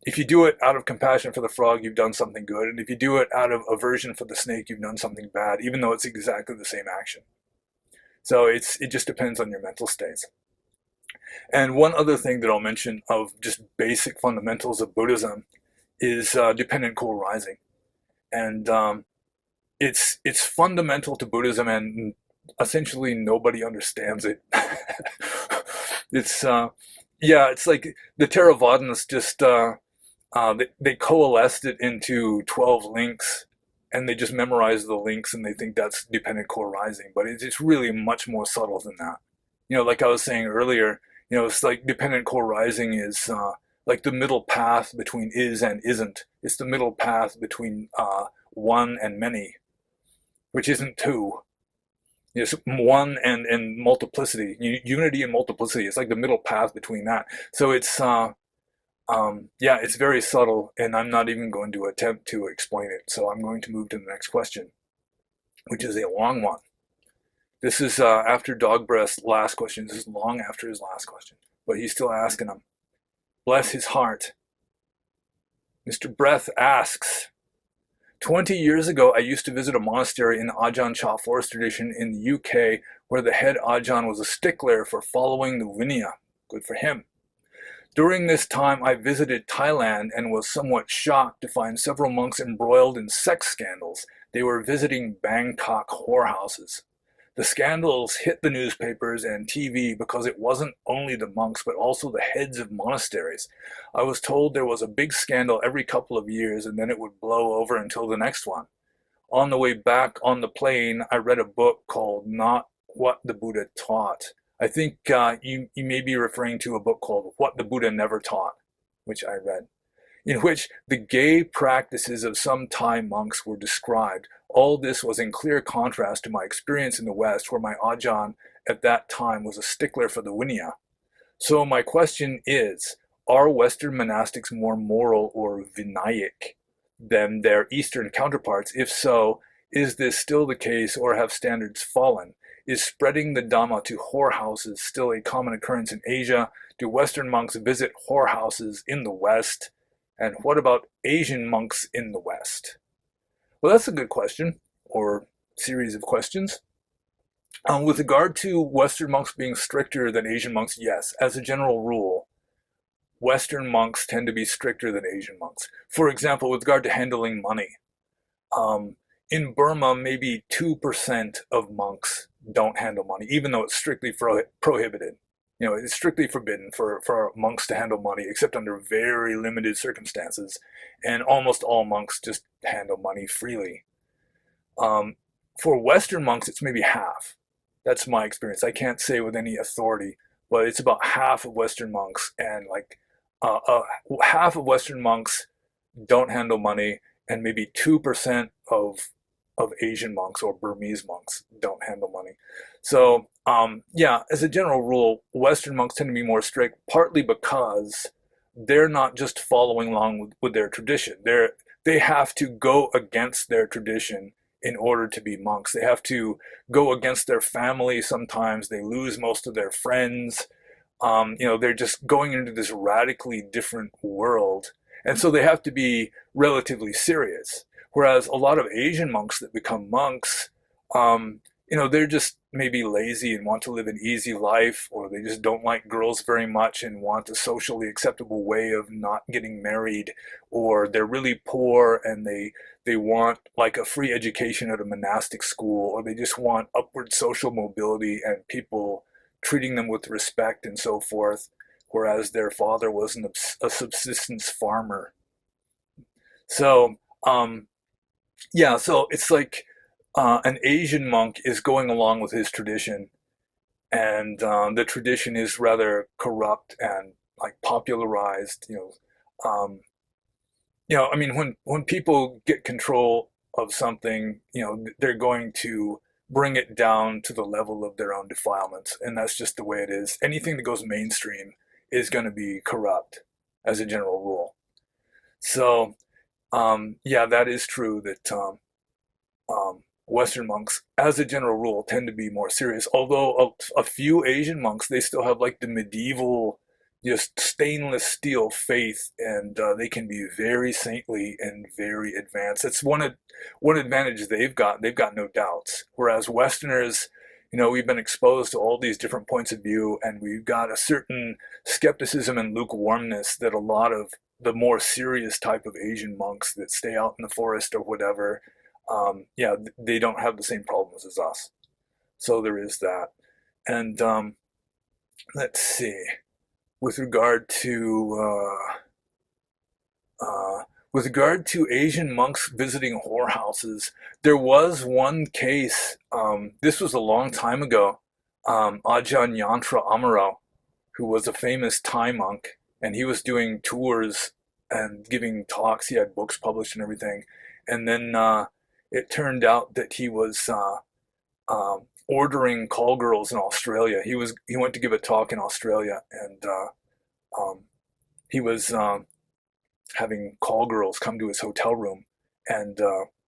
If you do it out of compassion for the frog, you've done something good. And if you do it out of aversion for the snake, you've done something bad, even though it's exactly the same action. So it just depends on your mental states. And one other thing that I'll mention of just basic fundamentals of Buddhism is dependent co-arising. And it's fundamental to Buddhism, and essentially nobody understands it. It's yeah, it's like the Theravadins just they coalesced it into 12 links, and they just memorize the links, and they think that's dependent co-arising, but it's really much more subtle than that. Like I was saying earlier, it's like dependent co-arising is like the middle path between is and isn't. It's the middle path between one and many, which isn't two. It's one and multiplicity, unity and multiplicity. It's like the middle path between that. So it's yeah, it's very subtle, and I'm not even going to attempt to explain it. So I'm going to move to the next question. which is a long one. This is after Dog Breath's last question. This is long after his last question, but he's still asking him. Bless his heart. Mr. Breath asks, 20 years ago, I used to visit a monastery in the Ajahn Chah forest tradition in the UK where the head Ajahn was a stickler for following the Vinaya. Good for him. During this time, I visited Thailand and was somewhat shocked to find several monks embroiled in sex scandals. They were visiting Bangkok whorehouses. The scandals hit the newspapers and TV because it wasn't only the monks but also the heads of monasteries. I was told there was a big scandal every couple of years and then it would blow over until the next one. On the way back on the plane, I read a book called Not What the Buddha Taught. I think you may be referring to a book called What the Buddha Never Taught, which I read, in which the gay practices of some Thai monks were described. All this was in clear contrast to my experience in the West, where my Ajahn at that time was a stickler for the Vinaya. So my question is, are Western monastics more moral or Vinaic than their Eastern counterparts? If so, is this still the case or have standards fallen? Is spreading the Dhamma to whorehouses still a common occurrence in Asia? Do Western monks visit whorehouses in the West? And what about Asian monks in the West? Well, that's a good question, or series of questions. With regard to Western monks being stricter than Asian monks, yes, as a general rule, Western monks tend to be stricter than Asian monks. For example, with regard to handling money, in Burma, maybe 2% of monks don't handle money, even though it's strictly prohibited. You know, it's strictly forbidden for monks to handle money, except under very limited circumstances. And almost all monks just handle money freely. For Western monks, it's maybe half. That's my experience. I can't say with any authority, but it's about half of Western monks, and like half of Western monks don't handle money, and maybe 2% of Asian monks or Burmese monks don't handle money. So yeah, as a general rule, Western monks tend to be more strict, partly because they're not just following along with their tradition. They have to go against their tradition in order to be monks. They have to go against their family sometimes. They lose most of their friends. You know, they're just going into this radically different world. And so they have to be relatively serious. Whereas a lot of Asian monks that become monks, you know, they're just maybe lazy and want to live an easy life, or they just don't like girls very much and want a socially acceptable way of not getting married, or they're really poor and they want like a free education at a monastic school, or they just want upward social mobility and people treating them with respect and so forth, whereas their father was a subsistence farmer. So yeah, so it's like an Asian monk is going along with his tradition, and the tradition is rather corrupt and like popularized. I mean, when people get control of something, you know, they're going to bring it down to the level of their own defilements, and that's just the way it is. Anything that goes mainstream is going to be corrupt, as a general rule. So yeah, that is true that Western monks, as a general rule, tend to be more serious. Although a few Asian monks, they still have like the medieval, just stainless steel faith, and they can be very saintly and very advanced. That's one advantage they've got. They've got no doubts. Whereas Westerners, you know, we've been exposed to all these different points of view, and we've got a certain skepticism and lukewarmness that a lot of the more serious type of Asian monks that stay out in the forest or whatever, yeah, they don't have the same problems as us. So there is that. And let's see, with regard to Asian monks visiting whorehouses, there was one case. This was a long time ago. Ajahn Yantra Amaro, who was a famous Thai monk, and he was doing tours and giving talks. He had books published and everything. And then it turned out that he was ordering call girls in Australia. He went to give a talk in Australia, and he was having call girls come to his hotel room, and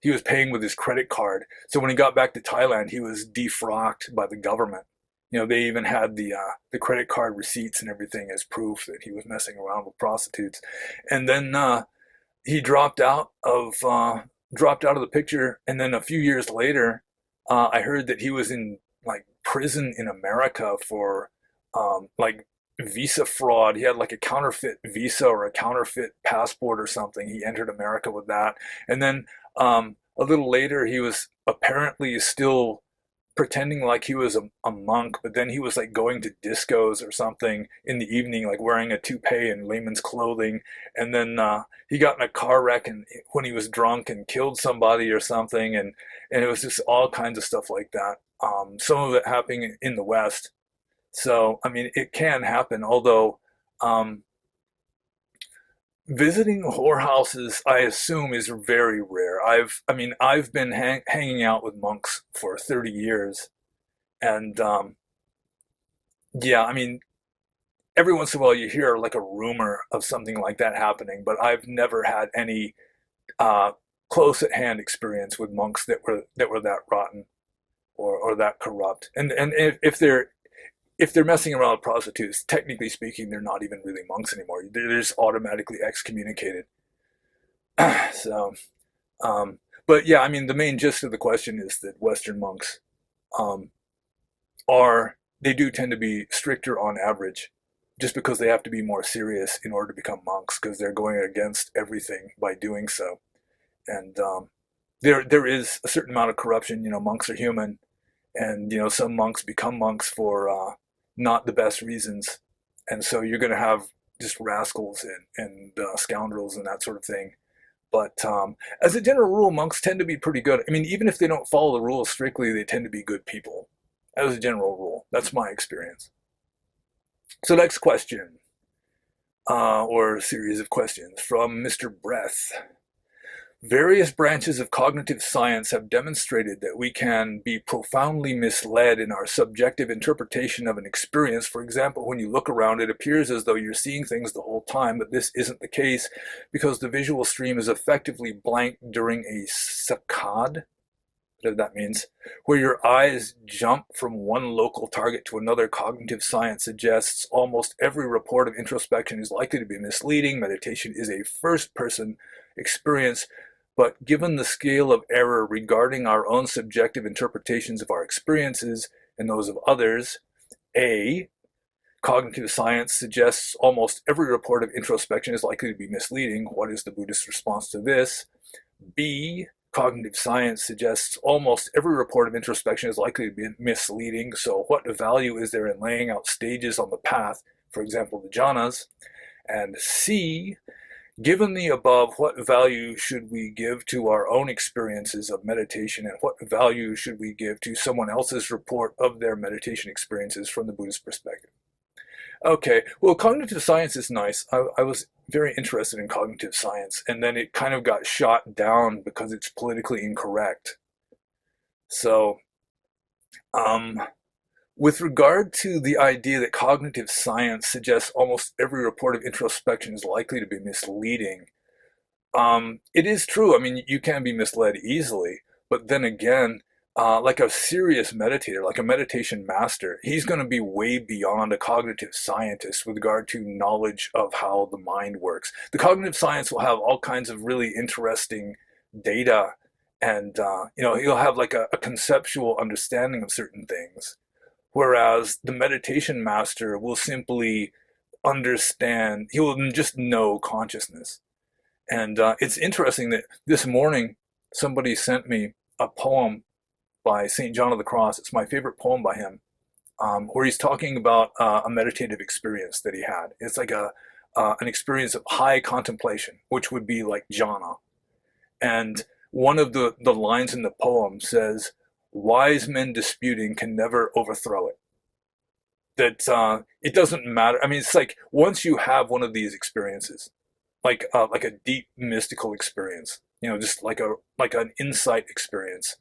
he was paying with his credit card. So when he got back to Thailand, he was defrocked by the government. They even had the credit card receipts and everything as proof that he was messing around with prostitutes. And then he dropped out of the picture. And then a few years later, I heard that he was in like prison in America for like visa fraud. He had like a counterfeit visa or a counterfeit passport or something. He entered America with that. And then a little later, he was apparently still pretending like he was a monk, but then he was like going to discos or something in the evening, like wearing a toupee and layman's clothing. And then he got in a car wreck and when he was drunk and killed somebody or something. And it was just all kinds of stuff like that. Some of it happening in the West. So, I mean, it can happen, although um, visiting whorehouses, I assume, is very rare. I've been hanging out with monks for 30 years, and yeah, I mean, every once in a while you hear like a rumor of something like that happening, but I've never had any uh, close at hand experience with monks that were that rotten or that corrupt. And if they're messing around with prostitutes, technically speaking, they're not even really monks anymore. They're just automatically excommunicated. So, um, but yeah, I mean, the main gist of the question is that Western monks um, they do tend to be stricter on average, just because they have to be more serious in order to become monks, because they're going against everything by doing so. And there is a certain amount of corruption. Monks are human, and some monks become monks for not the best reasons, and so you're going to have just rascals and scoundrels and that sort of thing. But as a general rule, monks tend to be pretty good. I mean, even if they don't follow the rules strictly, they tend to be good people. As a general rule, that's my experience. So next question, or series of questions from Mr. Breath. Various branches of cognitive science have demonstrated that we can be profoundly misled in our subjective interpretation of an experience. For example, when you look around, it appears as though you're seeing things the whole time, but this isn't the case because the visual stream is effectively blank during a saccade, whatever that means, where your eyes jump from one local target to another. Cognitive science suggests almost every report of introspection is likely to be misleading. Meditation is a first-person experience, but given the scale of error regarding our own subjective interpretations of our experiences and those of others, A, cognitive science suggests almost every report of introspection is likely to be misleading. What is the Buddhist response to this? B, cognitive science suggests almost every report of introspection is likely to be misleading. So what value is there in laying out stages on the path, for example, the jhanas? And C, given the above, what value should we give to our own experiences of meditation, and what value should we give to someone else's report of their meditation experiences from the Buddhist perspective? Okay, well, cognitive science is nice. I was very interested in cognitive science, and then it kind of got shot down because it's politically incorrect. So, um, with regard to the idea that cognitive science suggests almost every report of introspection is likely to be misleading, it is true. I mean, you can be misled easily, but then again, like a serious meditator, like a meditation master, he's going to be way beyond a cognitive scientist with regard to knowledge of how the mind works. The cognitive science will have all kinds of really interesting data, and he'll have like a conceptual understanding of certain things, whereas the meditation master will simply understand. He will just know consciousness. And it's interesting that this morning somebody sent me a poem by St. John of the Cross. It's my favorite poem by him, where he's talking about a meditative experience that he had. It's like an experience of high contemplation, which would be like jhana. And one of the lines in the poem says, "Wise men disputing can never overthrow it." That it doesn't matter. I mean, it's like once you have one of these experiences, like a deep mystical experience, just like an insight experience,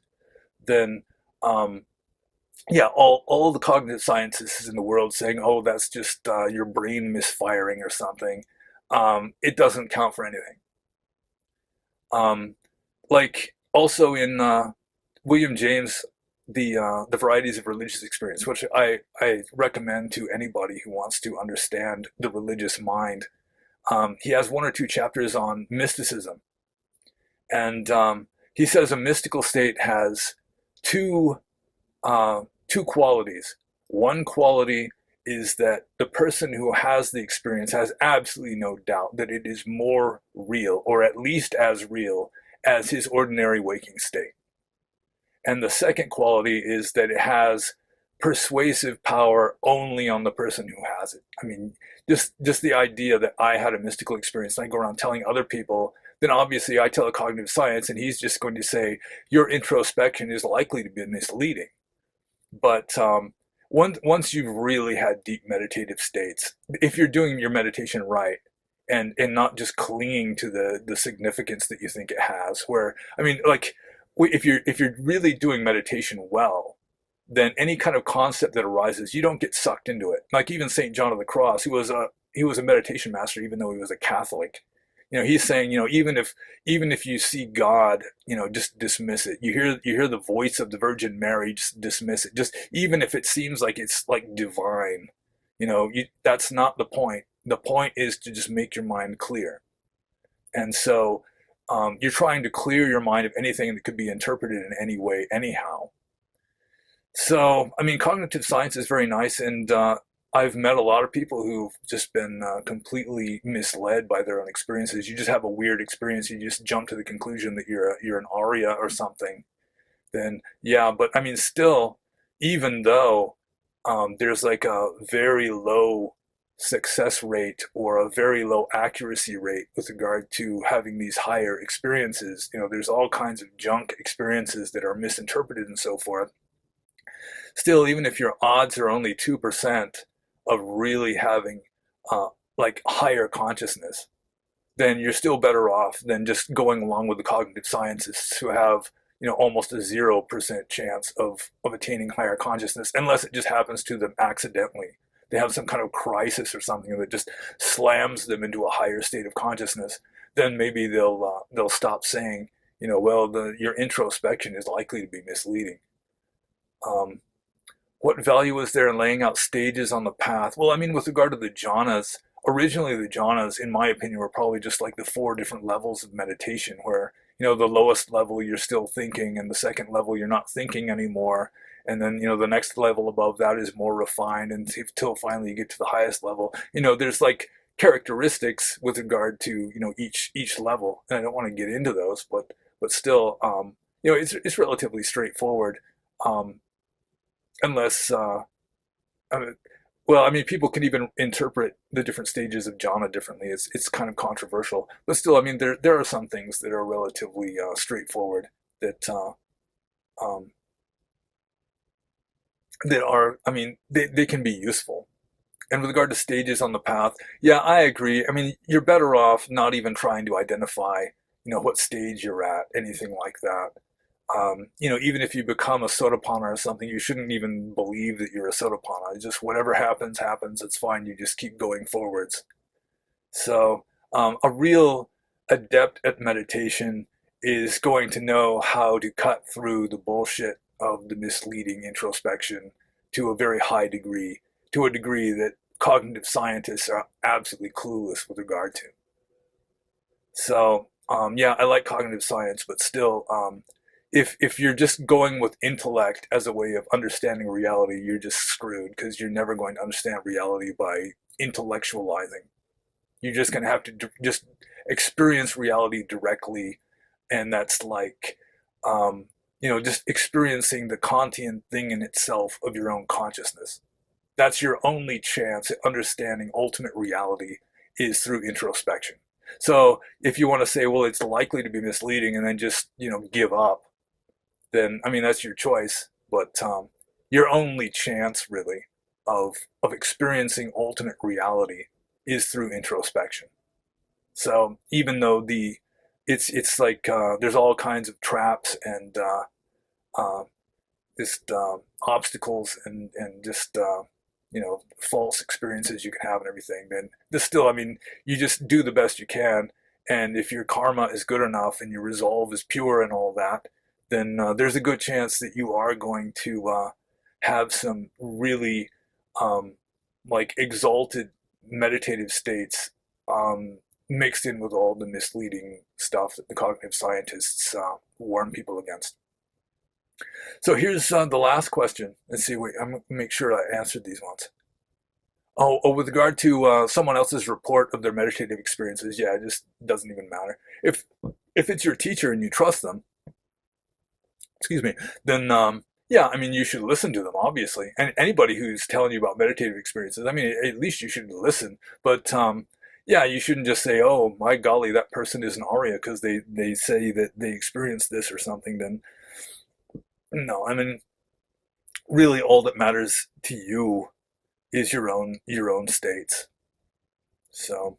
then yeah, all the cognitive scientists in the world saying, "Oh, that's just your brain misfiring or something," it doesn't count for anything. Um, like Also in William James, the varieties of religious experience, which I recommend to anybody who wants to understand the religious mind. He has one or two chapters on mysticism, and he says a mystical state has two two qualities. One quality is that the person who has the experience has absolutely no doubt that it is more real, or at least as real, as his ordinary waking state. And the second quality is that it has persuasive power only on the person who has it. I mean, just the idea that I had a mystical experience and I go around telling other people, then obviously I tell a cognitive science and he's just going to say your introspection is likely to be misleading. But once you've really had deep meditative states, if you're doing your meditation right, and not just clinging to the significance that you think it has, where I mean, like if you're really doing meditation well, then any kind of concept that arises, you don't get sucked into it. Like even Saint John of the Cross, he was a meditation master, even though he was a Catholic. He's saying, even if you see God, just dismiss it. You hear the voice of the Virgin Mary, just dismiss it. Just even if it seems like it's like divine, that's not the point. The point is to just make your mind clear. And so you're trying to clear your mind of anything that could be interpreted in any way, anyhow. So, I mean, cognitive science is very nice, and I've met a lot of people who've just been completely misled by their own experiences. You just have a weird experience, you just jump to the conclusion that you're an aria or something. Then, yeah, but I mean, still, even though there's like a very low success rate or a very low accuracy rate with regard to having these higher experiences, there's all kinds of junk experiences that are misinterpreted and so forth. Still, even if your odds are only 2% of really having uh, like higher consciousness, then you're still better off than just going along with the cognitive scientists who have almost a 0% chance of attaining higher consciousness, unless it just happens to them accidentally. They have some kind of crisis or something that just slams them into a higher state of consciousness. Then maybe they'll stop saying, well, your introspection is likely to be misleading. Um, what value is there in laying out stages on the path? Well, I mean, with regard to the jhanas, originally the jhanas, in my opinion, were probably just like the four different levels of meditation, where, the lowest level you're still thinking, and the second level you're not thinking anymore. And then, the next level above that is more refined until finally you get to the highest level. There's like characteristics with regard to, each level. And I don't want to get into those, but still, it's relatively straightforward. Um, unless I mean, well, I mean, people can even interpret the different stages of jhana differently. It's kind of controversial, but still, I mean, there are some things that are relatively straightforward that um, that are, I mean, they can be useful. And with regard to stages on the path, yeah, I agree. I mean, you're better off not even trying to identify, what stage you're at, anything like that. Even if you become a sotapanna or something, you shouldn't even believe that you're a sotapanna. It's just whatever happens, happens. It's fine. You just keep going forwards. So, a real adept at meditation is going to know how to cut through the bullshit of the misleading introspection to a very high degree, to a degree that cognitive scientists are absolutely clueless with regard to. So, yeah, I like cognitive science, but still, if you're just going with intellect as a way of understanding reality, you're just screwed, because you're never going to understand reality by intellectualizing. You're just going to have to just experience reality directly, and that's like, just experiencing the Kantian thing in itself of your own consciousness. That's your only chance at understanding ultimate reality, is through introspection. So if you want to say, well, it's likely to be misleading, and then just, give up, then I mean, that's your choice. But your only chance really of experiencing ultimate reality is through introspection. So even though it's like there's all kinds of traps and uh, just obstacles and just false experiences you can have and everything, then this still, I mean, you just do the best you can, And if your karma is good enough and your resolve is pure and all that, then there's a good chance that you are going to have some really um, like exalted meditative states mixed in with all the misleading stuff that the cognitive scientists warn people against. So here's the last question. Let's see, wait, I'm going to make sure I answered these ones. With regard to someone else's report of their meditative experiences, yeah, it just doesn't even matter. If it's your teacher and you trust them, excuse me, then yeah, I mean, you should listen to them, obviously. And anybody who's telling you about meditative experiences, I mean, at least you should listen. But yeah, you shouldn't just say, oh, my golly, that person is an Arya because they say that they experienced this or something. Then no, I mean, really all that matters to you is your own states. So,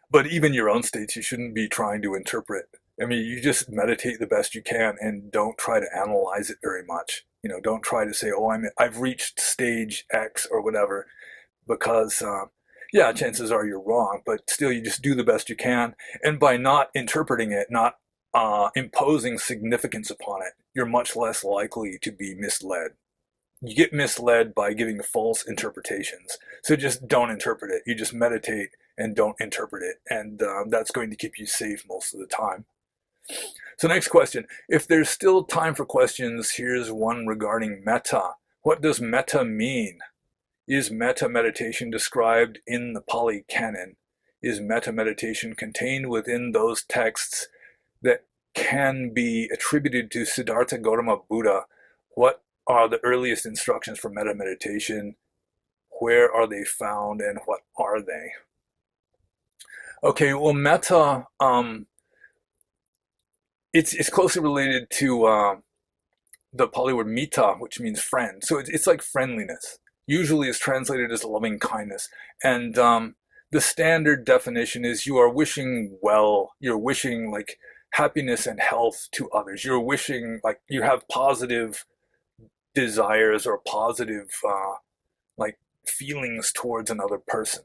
but even your own states, you shouldn't be trying to interpret. I mean, you just meditate the best you can and don't try to analyze it very much. You know, don't try to say, "Oh, I've reached stage X or whatever," because yeah, chances are you're wrong. But still, you just do the best you can, and by not interpreting it, not imposing significance upon it, you're much less likely to be misled. You get misled by giving false interpretations. So just don't interpret it. You just meditate and don't interpret it. And that's going to keep you safe most of the time. So next question. If there's still time for questions, here's one regarding metta. What does metta mean? Is metta meditation described in the Pali Canon? Is metta meditation contained within those texts that can be attributed to Siddhartha Gautama Buddha? What are the earliest instructions for metta meditation? Where are they found and what are they? Okay, well, metta, it's closely related to the Pali word metta, which means friend. So it's like friendliness. Usually it's translated as loving kindness. And the standard definition is you are wishing well, you're wishing like happiness and health to others. You're wishing like you have positive desires or positive like feelings towards another person.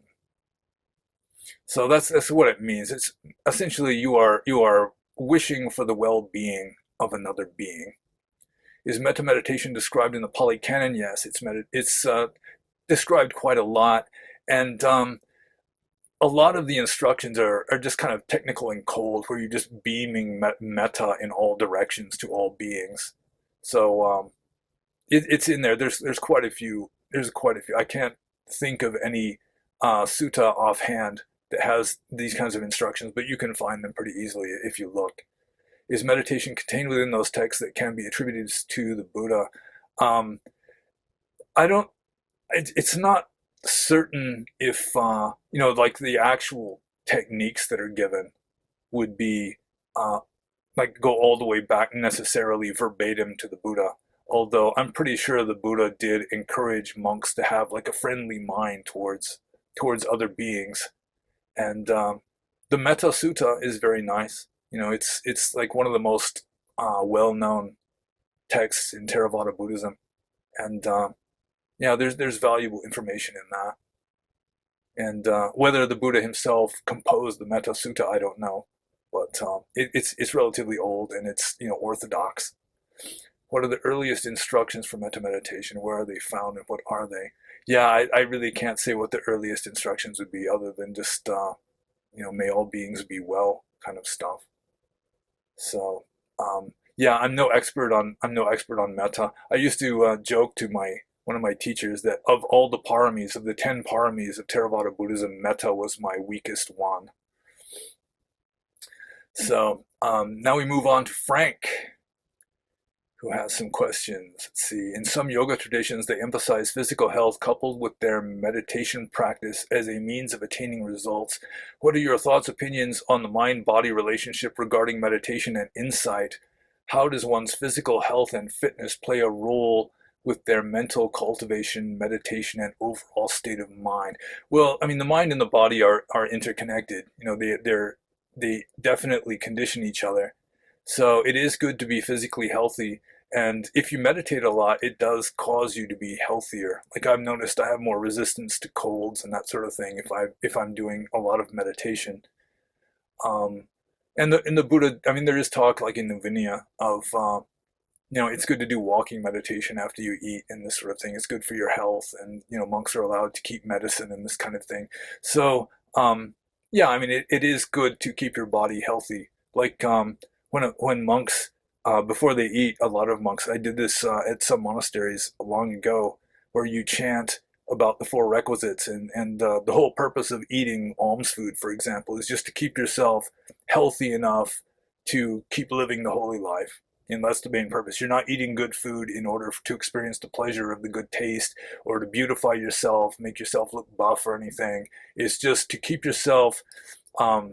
So that's what it means. It's essentially you are wishing for the well-being of another being. Is metta meditation described in the Pali Canon? Yes, it's described quite a lot, and a lot of the instructions are just kind of technical and cold, where you're just beaming metta in all directions to all beings. So it's in there. There's quite a few. There's quite a few. I can't think of any sutta offhand that has these kinds of instructions, but you can find them pretty easily if you look. Is meditation contained within those texts that can be attributed to the Buddha? Um, I don't. It's not certain if like the actual techniques that are given would be uh, like go all the way back necessarily verbatim to the Buddha. Although I'm pretty sure the Buddha did encourage monks to have like a friendly mind towards other beings. And the Metta Sutta is very nice. You know, it's like one of the most well-known texts in Theravada Buddhism, and yeah, there's valuable information in that. And whether the Buddha himself composed the Metta Sutta, I don't know, but it's relatively old and it's orthodox. What are the earliest instructions for metta meditation? Where are they found and what are they? Yeah, I really can't say what the earliest instructions would be other than just may all beings be well kind of stuff. So yeah, I'm no expert on metta. I used to joke to my one of my teachers that of all the paramis, of the 10 paramis of Theravada Buddhism, metta was my weakest one. So now we move on to Frank, who has some questions. Let's see. In some yoga traditions, they emphasize physical health coupled with their meditation practice as a means of attaining results. What are your thoughts, opinions on the mind-body relationship regarding meditation and insight? How does one's physical health and fitness play a role with their mental cultivation, meditation, and overall state of mind? Well, I mean, the mind and the body are interconnected. They definitely condition each other. So it is good to be physically healthy. And if you meditate a lot, it does cause you to be healthier. Like I've noticed I have more resistance to colds and that sort of thing if I'm doing a lot of meditation. Um, and in the Buddha, I mean, there is talk like in the Vinaya of it's good to do walking meditation after you eat and this sort of thing. It's good for your health, and monks are allowed to keep medicine and this kind of thing. So yeah, I mean, it is good to keep your body healthy. Like when monks before they eat, a lot of monks. I did this at some monasteries long ago, where you chant about the four requisites, and the whole purpose of eating alms food, for example, is just to keep yourself healthy enough to keep living the holy life. And that's the main purpose. You're not eating good food in order to experience the pleasure of the good taste or to beautify yourself, make yourself look buff or anything. It's just to keep yourself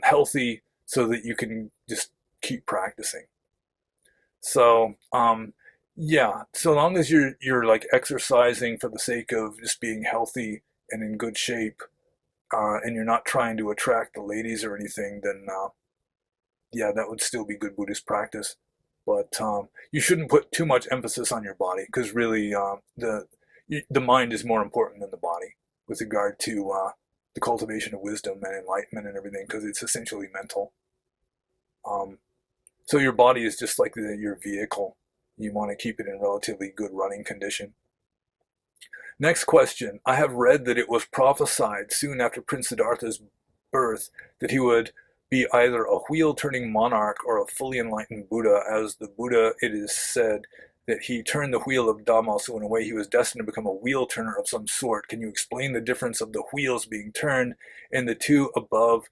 healthy so that you can just keep practicing. So yeah, so long as you're like exercising for the sake of just being healthy and in good shape, and you're not trying to attract the ladies or anything, then yeah, that would still be good Buddhist practice. But you shouldn't put too much emphasis on your body, because really the mind is more important than the body with regard to the cultivation of wisdom and enlightenment and everything, because it's essentially mental. Um, so your body is just like your vehicle. You want to keep it in relatively good running condition. Next question. I have read that it was prophesied soon after Prince Siddhartha's birth that he would be either a wheel-turning monarch or a fully enlightened Buddha. As the Buddha, it is said that he turned the wheel of Dhamma, so in a way he was destined to become a wheel turner of some sort. Can you explain the difference of the wheels being turned in the two above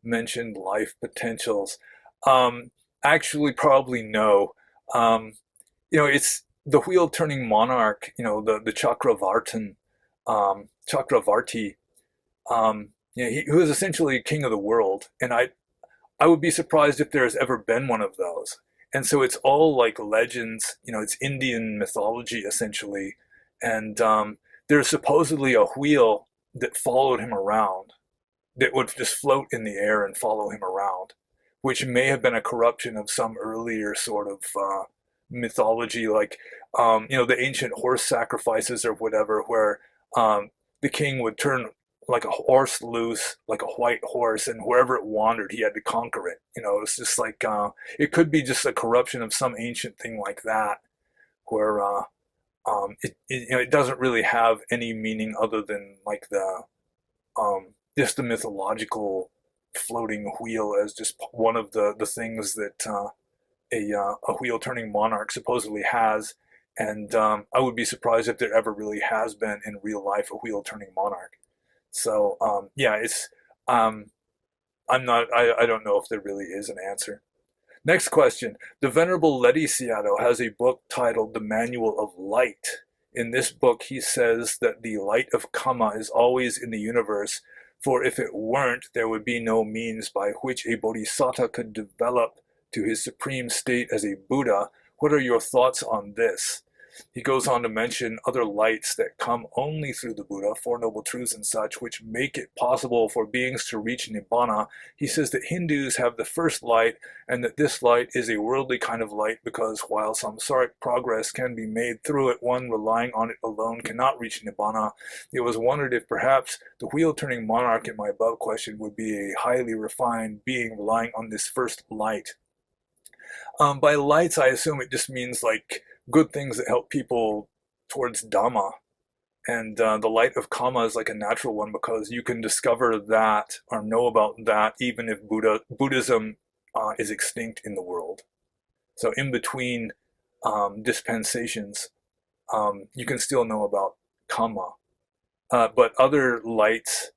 mentioned life potentials? Um, Actually, probably no. Um, it's the wheel turning monarch, the Chakravartin, Chakravarti, he was essentially king of the world. And I would be surprised if there's ever been one of those. And so it's all like legends, it's Indian mythology essentially. And there's supposedly a wheel that followed him around, that would just float in the air and follow him around, which may have been a corruption of some earlier sort of mythology, like the ancient horse sacrifices or whatever, where the king would turn like a horse loose, like a white horse, and wherever it wandered, he had to conquer it. It's just like it could be just a corruption of some ancient thing like that, where it doesn't really have any meaning other than like just the mythological floating wheel as just one of the things that a wheel turning monarch supposedly has. And I would be surprised if there ever really has been in real life a wheel turning monarch. So yeah, it's um, I don't know if there really is an answer. Next question. The Venerable Leticiato has a book titled The Manual of Light. In this book, he says that the light of Kamma is always in the universe, for if it weren't, there would be no means by which a bodhisattva could develop to his supreme state as a Buddha. What are your thoughts on this? He goes on to mention other lights that come only through the Buddha, Four Noble Truths and such, which make it possible for beings to reach Nibbana. He says that Hindus have the first light, and that this light is a worldly kind of light because while samsaric progress can be made through it, one relying on it alone cannot reach Nibbana. It was wondered if perhaps the wheel-turning monarch in my above question would be a highly refined being relying on this first light. By lights, I assume it just means like good things that help people towards Dhamma. And the light of Kamma is like a natural one because you can discover that or know about that even if Buddhism is extinct in the world. So in between dispensations, you can still know about Kamma. But other lights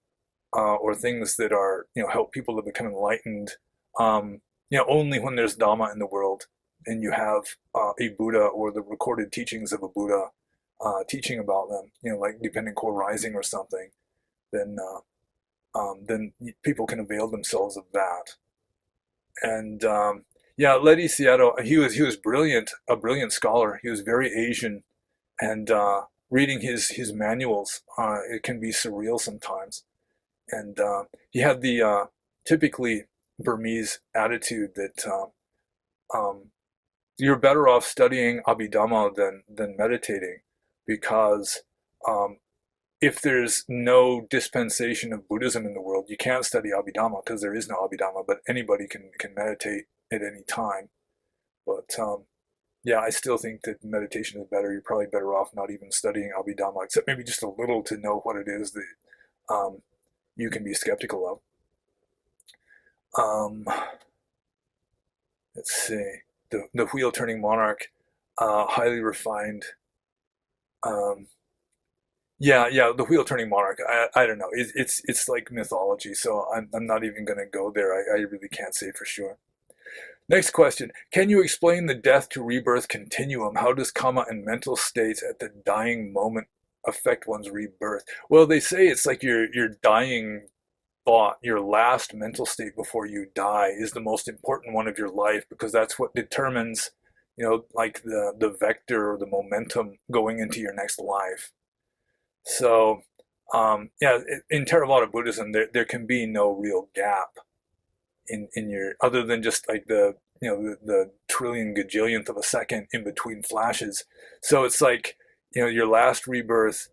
or things that are help people to become enlightened, only when there's Dhamma in the world and you have a Buddha or the recorded teachings of a Buddha teaching about them, like dependent core rising or something, then people can avail themselves of that. And yeah, Ledi Seattle, he was brilliant, a brilliant scholar. He was very Asian, and reading his manuals, it can be surreal sometimes. And he had the typically Burmese attitude that you're better off studying Abhidhamma than meditating, because um, if there's no dispensation of Buddhism in the world, you can't study Abhidhamma because there is no Abhidhamma, but anybody can meditate at any time. But yeah, I still think that meditation is better. You're probably better off not even studying Abhidhamma, except maybe just a little to know what it is that you can be skeptical of. Let's see. The wheel turning monarch, highly refined. Um, yeah, the wheel turning monarch. I don't know. It's like mythology, so I'm not even going to go there. I really can't say for sure. Next question. Can you explain the death to rebirth continuum? How does karma and mental states at the dying moment affect one's rebirth? Well, they say it's like your dying thought, your last mental state before you die is the most important one of your life because that's what determines, like the vector or the momentum going into your next life. So, yeah, in Theravada Buddhism, there can be no real gap in your other than just like the trillion gajillionth of a second in between flashes. So it's like your last rebirth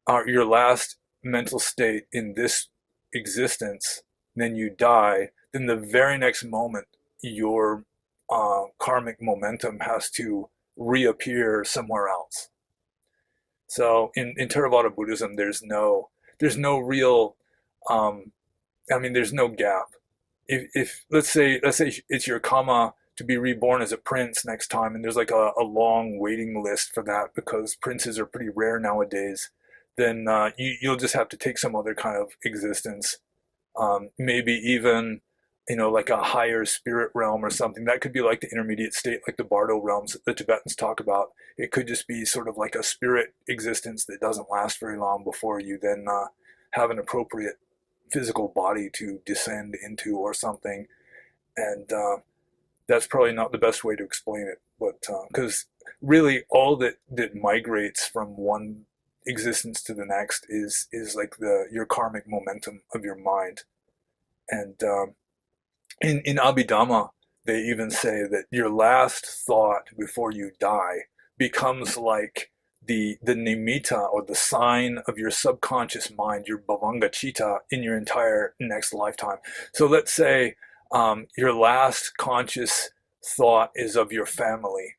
or your last mental state in this existence, then you die. Then the very next moment, your karmic momentum has to reappear somewhere else. So in Theravada Buddhism, there's no real there's no gap. If let's say it's your karma to be reborn as a prince next time, and there's like a long waiting list for that because princes are pretty rare nowadays, then you'll just have to take some other kind of existence, maybe even like a higher spirit realm or something. That could be like the intermediate state, like the Bardo realms that the Tibetans talk about. It could just be sort of like a spirit existence that doesn't last very long before you then have an appropriate physical body to descend into or something. And that's probably not the best way to explain it, but because really all that migrates from one existence to the next is like your karmic momentum of your mind. And in Abhidhamma, they even say that your last thought before you die becomes like the nimitta or the sign of your subconscious mind, your bhavanga citta in your entire next lifetime. So let's say your last conscious thought is of your family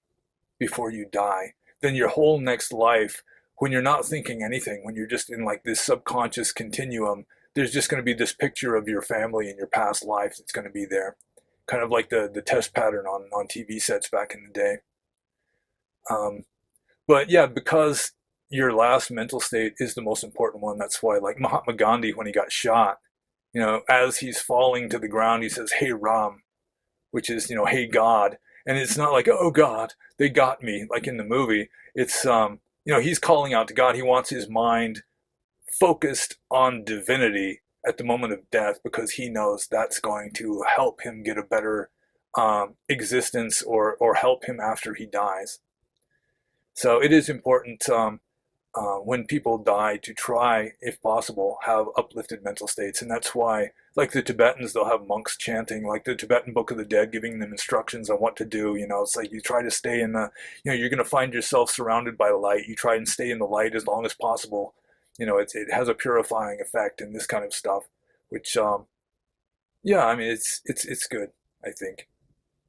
before you die. Then your whole next life, when you're not thinking anything, when you're just in like this subconscious continuum, there's just going to be this picture of your family in your past life that's going to be there, kind of like the test pattern on TV sets back in the day. Um, but yeah, because your last mental state is the most important one. That's why, like Mahatma Gandhi, when he got shot, as he's falling to the ground, he says, "Hey Ram," which is, "Hey God," and it's not like, "Oh God, they got me," like in the movie. It's he's calling out to God. He wants his mind focused on divinity at the moment of death because he knows that's going to help him get a better existence or help him after he dies. So it is important when people die to try, if possible, have uplifted mental states. And that's why, like the Tibetans, they'll have monks chanting, like the Tibetan Book of the Dead, giving them instructions on what to do. It's like you try to stay in you're going to find yourself surrounded by light. You try and stay in the light as long as possible. It has a purifying effect and this kind of stuff, which, yeah, I mean, it's good, I think.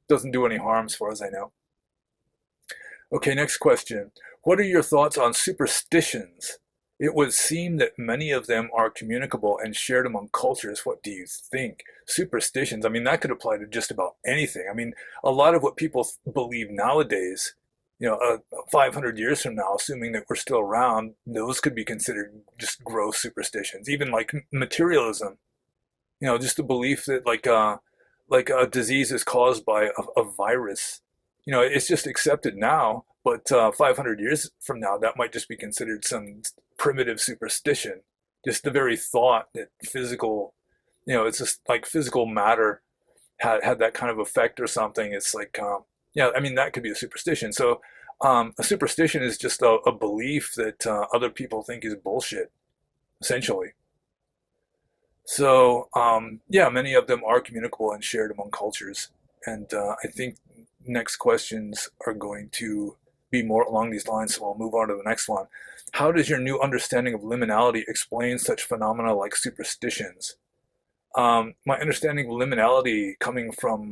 Doesn't do any harm as far as I know. Okay, next question. What are your thoughts on superstitions? It would seem that many of them are communicable and shared among cultures. What do you think? Superstitions, I mean, that could apply to just about anything. I mean, a lot of what people believe nowadays, 500 years from now, assuming that we're still around, those could be considered just gross superstitions. Even like materialism, just the belief that like a disease is caused by a virus. It's just accepted now, but 500 years from now, that might just be considered some primitive superstition. Just the very thought that it's just like physical matter had that kind of effect or something. It's like, yeah, I mean, that could be a superstition. So a superstition is just a belief that other people think is bullshit, essentially. So, yeah, many of them are communicable and shared among cultures. And I think next questions are going to be more along these lines, so I'll move on to the next one. How does your new understanding of liminality explain such phenomena like superstitions? My understanding of liminality coming from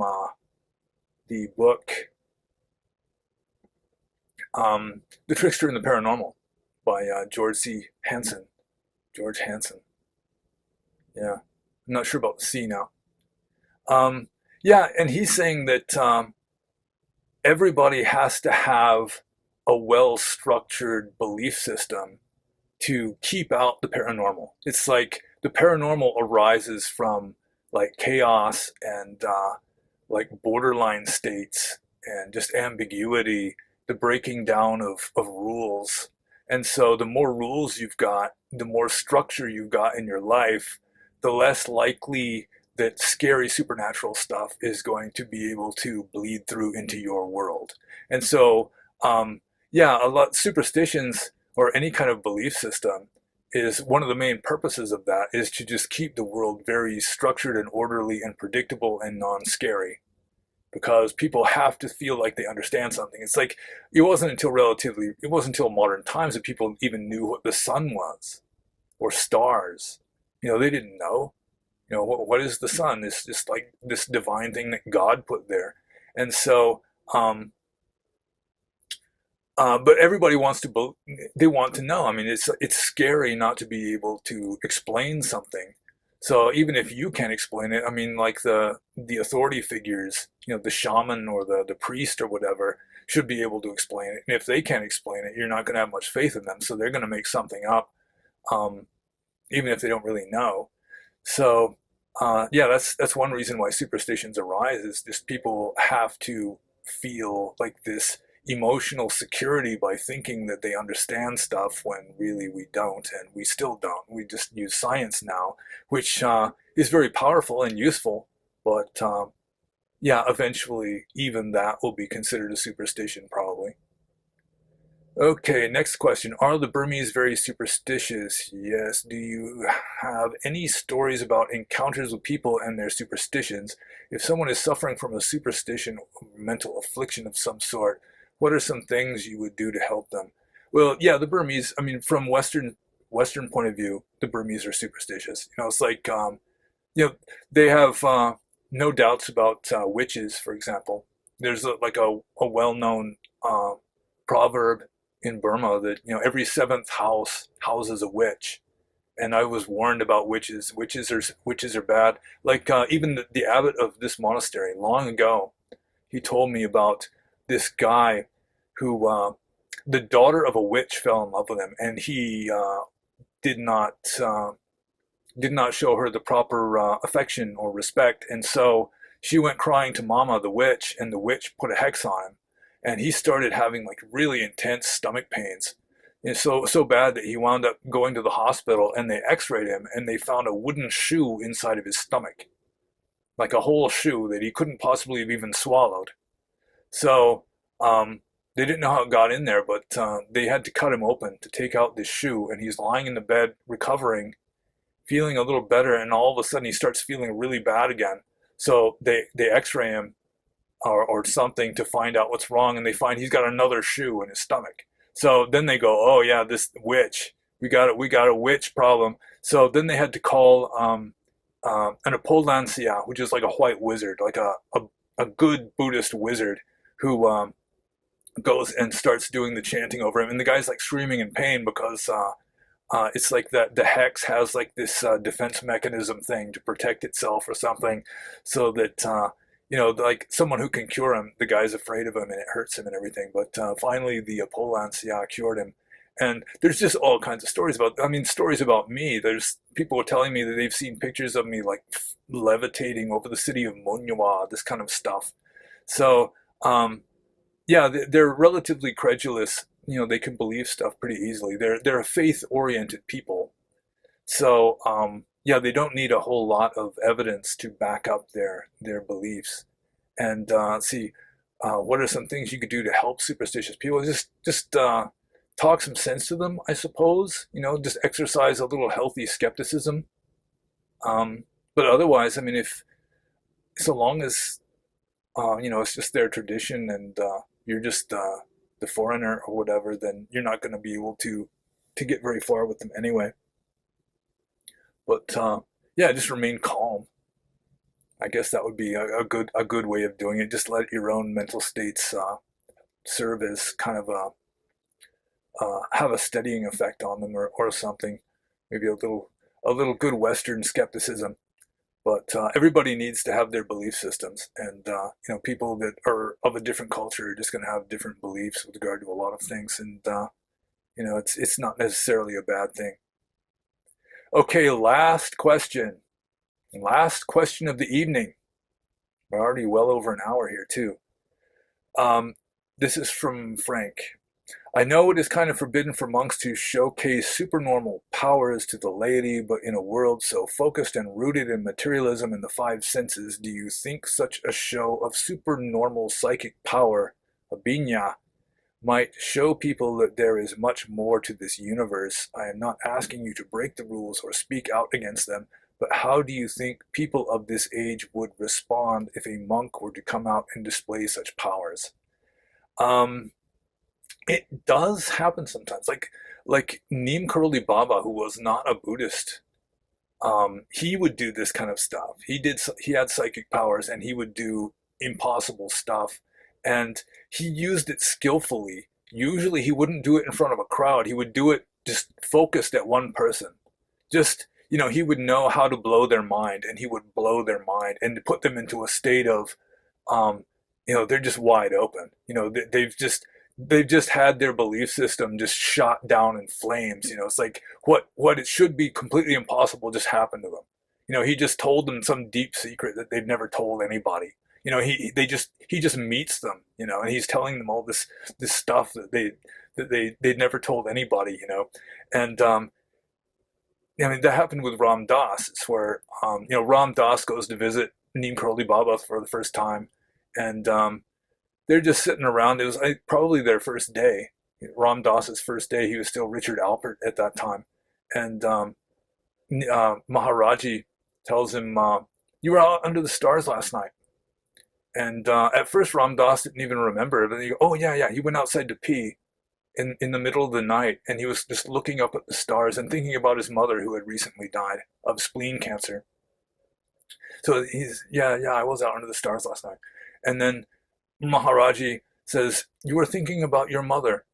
the book The Trickster and the Paranormal by George Hansen. Yeah, I'm not sure about the C now. Yeah, and he's saying that everybody has to have a well-structured belief system to keep out the paranormal. It's like the paranormal arises from like chaos and like borderline states and just ambiguity, the breaking down of rules. And so the more rules you've got, the more structure you've got in your life, the less likely that scary supernatural stuff is going to be able to bleed through into your world. And so, yeah, a lot superstitions or any kind of belief system is one of the main purposes of that is to just keep the world very structured and orderly and predictable and non-scary, because people have to feel like they understand something. It's like it wasn't until modern times that people even knew what the sun was or stars. They didn't know. What is the sun? It's just like this divine thing that God put there. And so but everybody they want to know. I mean, it's scary not to be able to explain something. So even if you can't explain it, I mean, like the authority figures, the shaman or the priest or whatever, should be able to explain it. And if they can't explain it, you're not going to have much faith in them. So they're going to make something up, even if they don't really know. So yeah, that's one reason why superstitions arise, is just people have to feel like this emotional security by thinking that they understand stuff when really we don't, and we still don't. We just use science now, which is very powerful and useful, but yeah, eventually even that will be considered a superstition probably. Okay, next question. Are the Burmese very superstitious? Yes. Do you have any stories about encounters with people and their superstitions? If someone is suffering from a superstition or mental affliction of some sort, what are some things you would do to help them? Well, yeah, the Burmese, I mean, from Western point of view, the Burmese are superstitious. It's like you know, they have no doubts about witches, for example. There's like a well-known proverb in Burma that every seventh house houses a witch, and I was warned about witches. Witches are bad. Like even the abbot of this monastery long ago, he told me about this guy who the daughter of a witch fell in love with him, and he did not uh, did not show her the proper affection or respect, and so she went crying to Mama, the witch, and the witch put a hex on him, and he started having like really intense stomach pains. And so bad that he wound up going to the hospital, and they x-rayed him, and they found a wooden shoe inside of his stomach, like a whole shoe that he couldn't possibly have even swallowed. So they didn't know how it got in there, but they had to cut him open to take out this shoe, and he's lying in the bed recovering, feeling a little better, and all of a sudden he starts feeling really bad again. So they x-ray him or something to find out what's wrong, and they find he's got another shoe in his stomach. So then they go, oh yeah, this witch, we got a witch problem. So then they had to call an Apollancia, which is like a white wizard, like a good Buddhist wizard who goes and starts doing the chanting over him, and the guy's like screaming in pain because it's like that the hex has like this defense mechanism thing to protect itself or something, so that like someone who can cure him, the guy's afraid of him and it hurts him and everything. But finally, the Apollans, yeah, cured him. And there's just all kinds of stories about. I mean, stories about me. There's people telling me that they've seen pictures of me like levitating over the city of Monua, this kind of stuff. So yeah, they're relatively credulous. They can believe stuff pretty easily. They're a faith-oriented people. So yeah, they don't need a whole lot of evidence to back up their beliefs. And let's see, what are some things you could do to help superstitious people? Just talk some sense to them, I suppose. Just exercise a little healthy skepticism. But otherwise, I mean, if so long as it's just their tradition, and you're just the foreigner or whatever, then you're not going to be able to get very far with them anyway. But yeah, just remain calm. I guess that would be a good way of doing it. Just let your own mental states serve as kind of have a steadying effect on them, or something. Maybe a little good Western skepticism. But everybody needs to have their belief systems, and people that are of a different culture are just going to have different beliefs with regard to a lot of things, and it's not necessarily a bad thing. Okay, last question of the evening. We're already well over an hour here too. This is from Frank. I know it is kind of forbidden for monks to showcase supernormal powers to the laity, but in a world so focused and rooted in materialism and the five senses, do you think such a show of supernormal psychic power, abhinya, might show people that there is much more to this universe? I am not asking you to break the rules or speak out against them, but how do you think people of this age would respond if a monk were to come out and display such powers? It does happen sometimes. Like Neem Karoli Baba, who was not a Buddhist, he would do this kind of stuff. He had psychic powers, and he would do impossible stuff, and he used it skillfully. Usually he wouldn't do it in front of a crowd. He would do it just focused at one person. Just, he would know how to blow their mind, and he would blow their mind and put them into a state of, they're just wide open. They've just had their belief system just shot down in flames. It's like what it should be completely impossible just happened to them. He just told them some deep secret that they've never told anybody. He just meets them, and he's telling them all this stuff that they'd never told anybody. And that happened with Ram Dass. It's where Ram Dass goes to visit Neem Karoli Baba for the first time, and they're just sitting around. It was probably their first day, Ram Dass's first day. He was still Richard Alpert at that time, and Maharaji tells him, "You were out under the stars last night." And at first, Ram Dass didn't even remember it. And he go, "Oh yeah, he went outside to pee in the middle of the night, and he was just looking up at the stars and thinking about his mother who had recently died of spleen cancer." So he's, yeah, I was out under the stars last night. And then Maharaji says, "You were thinking about your mother?"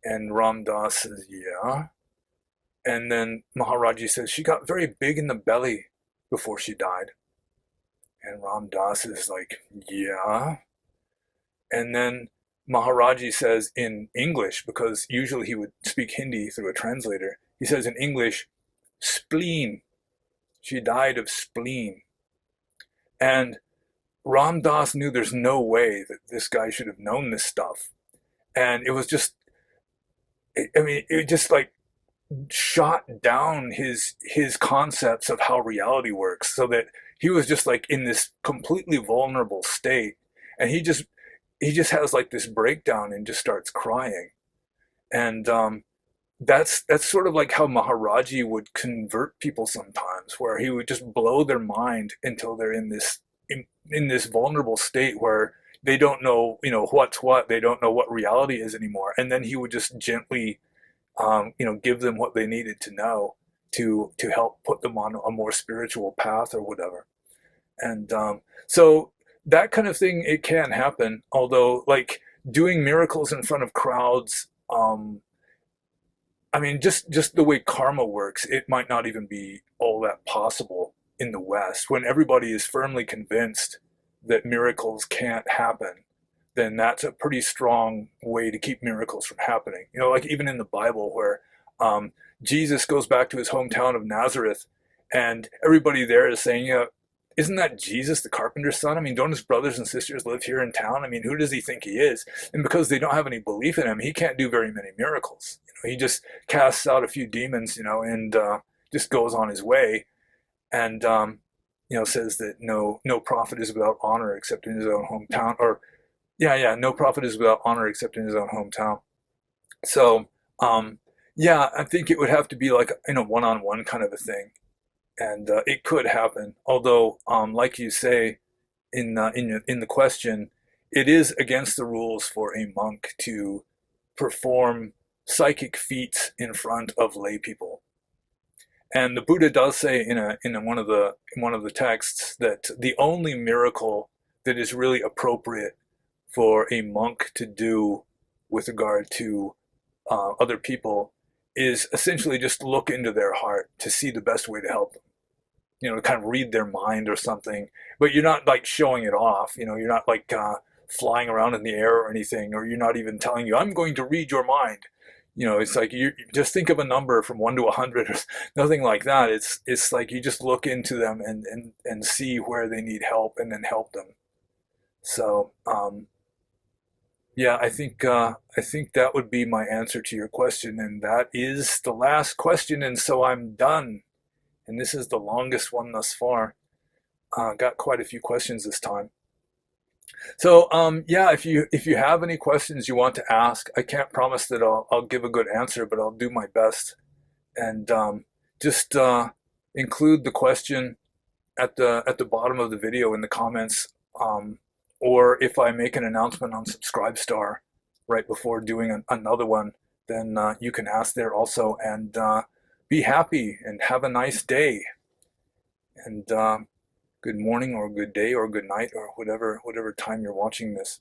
And Ram Dass says, "Yeah." And then Maharaji says, "She got very big in the belly before she died." And Ram Dass is like, "Yeah." And then Maharaji says in English, because usually he would speak Hindi through a translator, he says in English, "Spleen. She died of spleen." And Ram Dass knew there's no way that this guy should have known this stuff. And it was just, it just like shot down his concepts of how reality works, so that he was just like in this completely vulnerable state. And he just has like this breakdown and just starts crying. And that's sort of like how Maharaji would convert people sometimes, where he would just blow their mind until they're in this vulnerable state where they don't know, what's what. They don't know what reality is anymore. And then he would just gently, give them what they needed to know to help put them on a more spiritual path or whatever. And so that kind of thing, it can happen. Although, like, doing miracles in front of crowds, just the way karma works, it might not even be all that possible in the West. When everybody is firmly convinced that miracles can't happen, then that's a pretty strong way to keep miracles from happening. Like even in the Bible, where Jesus goes back to his hometown of Nazareth, and everybody there is saying, "Isn't that Jesus, the carpenter's son? Don't his brothers and sisters live here in town? Who does he think he is?" And because they don't have any belief in him, he can't do very many miracles. He just casts out a few demons, and just goes on his way. And says that no prophet is without honor except in his own hometown. Or no prophet is without honor except in his own hometown. So I think it would have to be like one-on-one kind of a thing. And it could happen. Although, like you say in the question, it is against the rules for a monk to perform psychic feats in front of lay people. And the Buddha does say in one of the texts that the only miracle that is really appropriate for a monk to do with regard to other people is essentially just look into their heart to see the best way to help them. You know, to kind of read their mind or something. But you're not like showing it off. You know, you're not like flying around in the air or anything, or you're not even telling you, I'm going to read your mind. You know, it's like you just think of a number from 1 to 100 or nothing like that. It's like you just look into them and see where they need help and then help them. So yeah, I think that would be my answer to your question, and that is the last question, and so I'm done. And this is the longest one thus far. Got quite a few questions this time. So yeah, if you have any questions you want to ask, I can't promise that I'll give a good answer, but I'll do my best. And just include the question at the bottom of the video in the comments, or if I make an announcement on Subscribestar right before doing another one, then you can ask there also. And be happy and have a nice day. And good morning or good day or good night or whatever time you're watching this.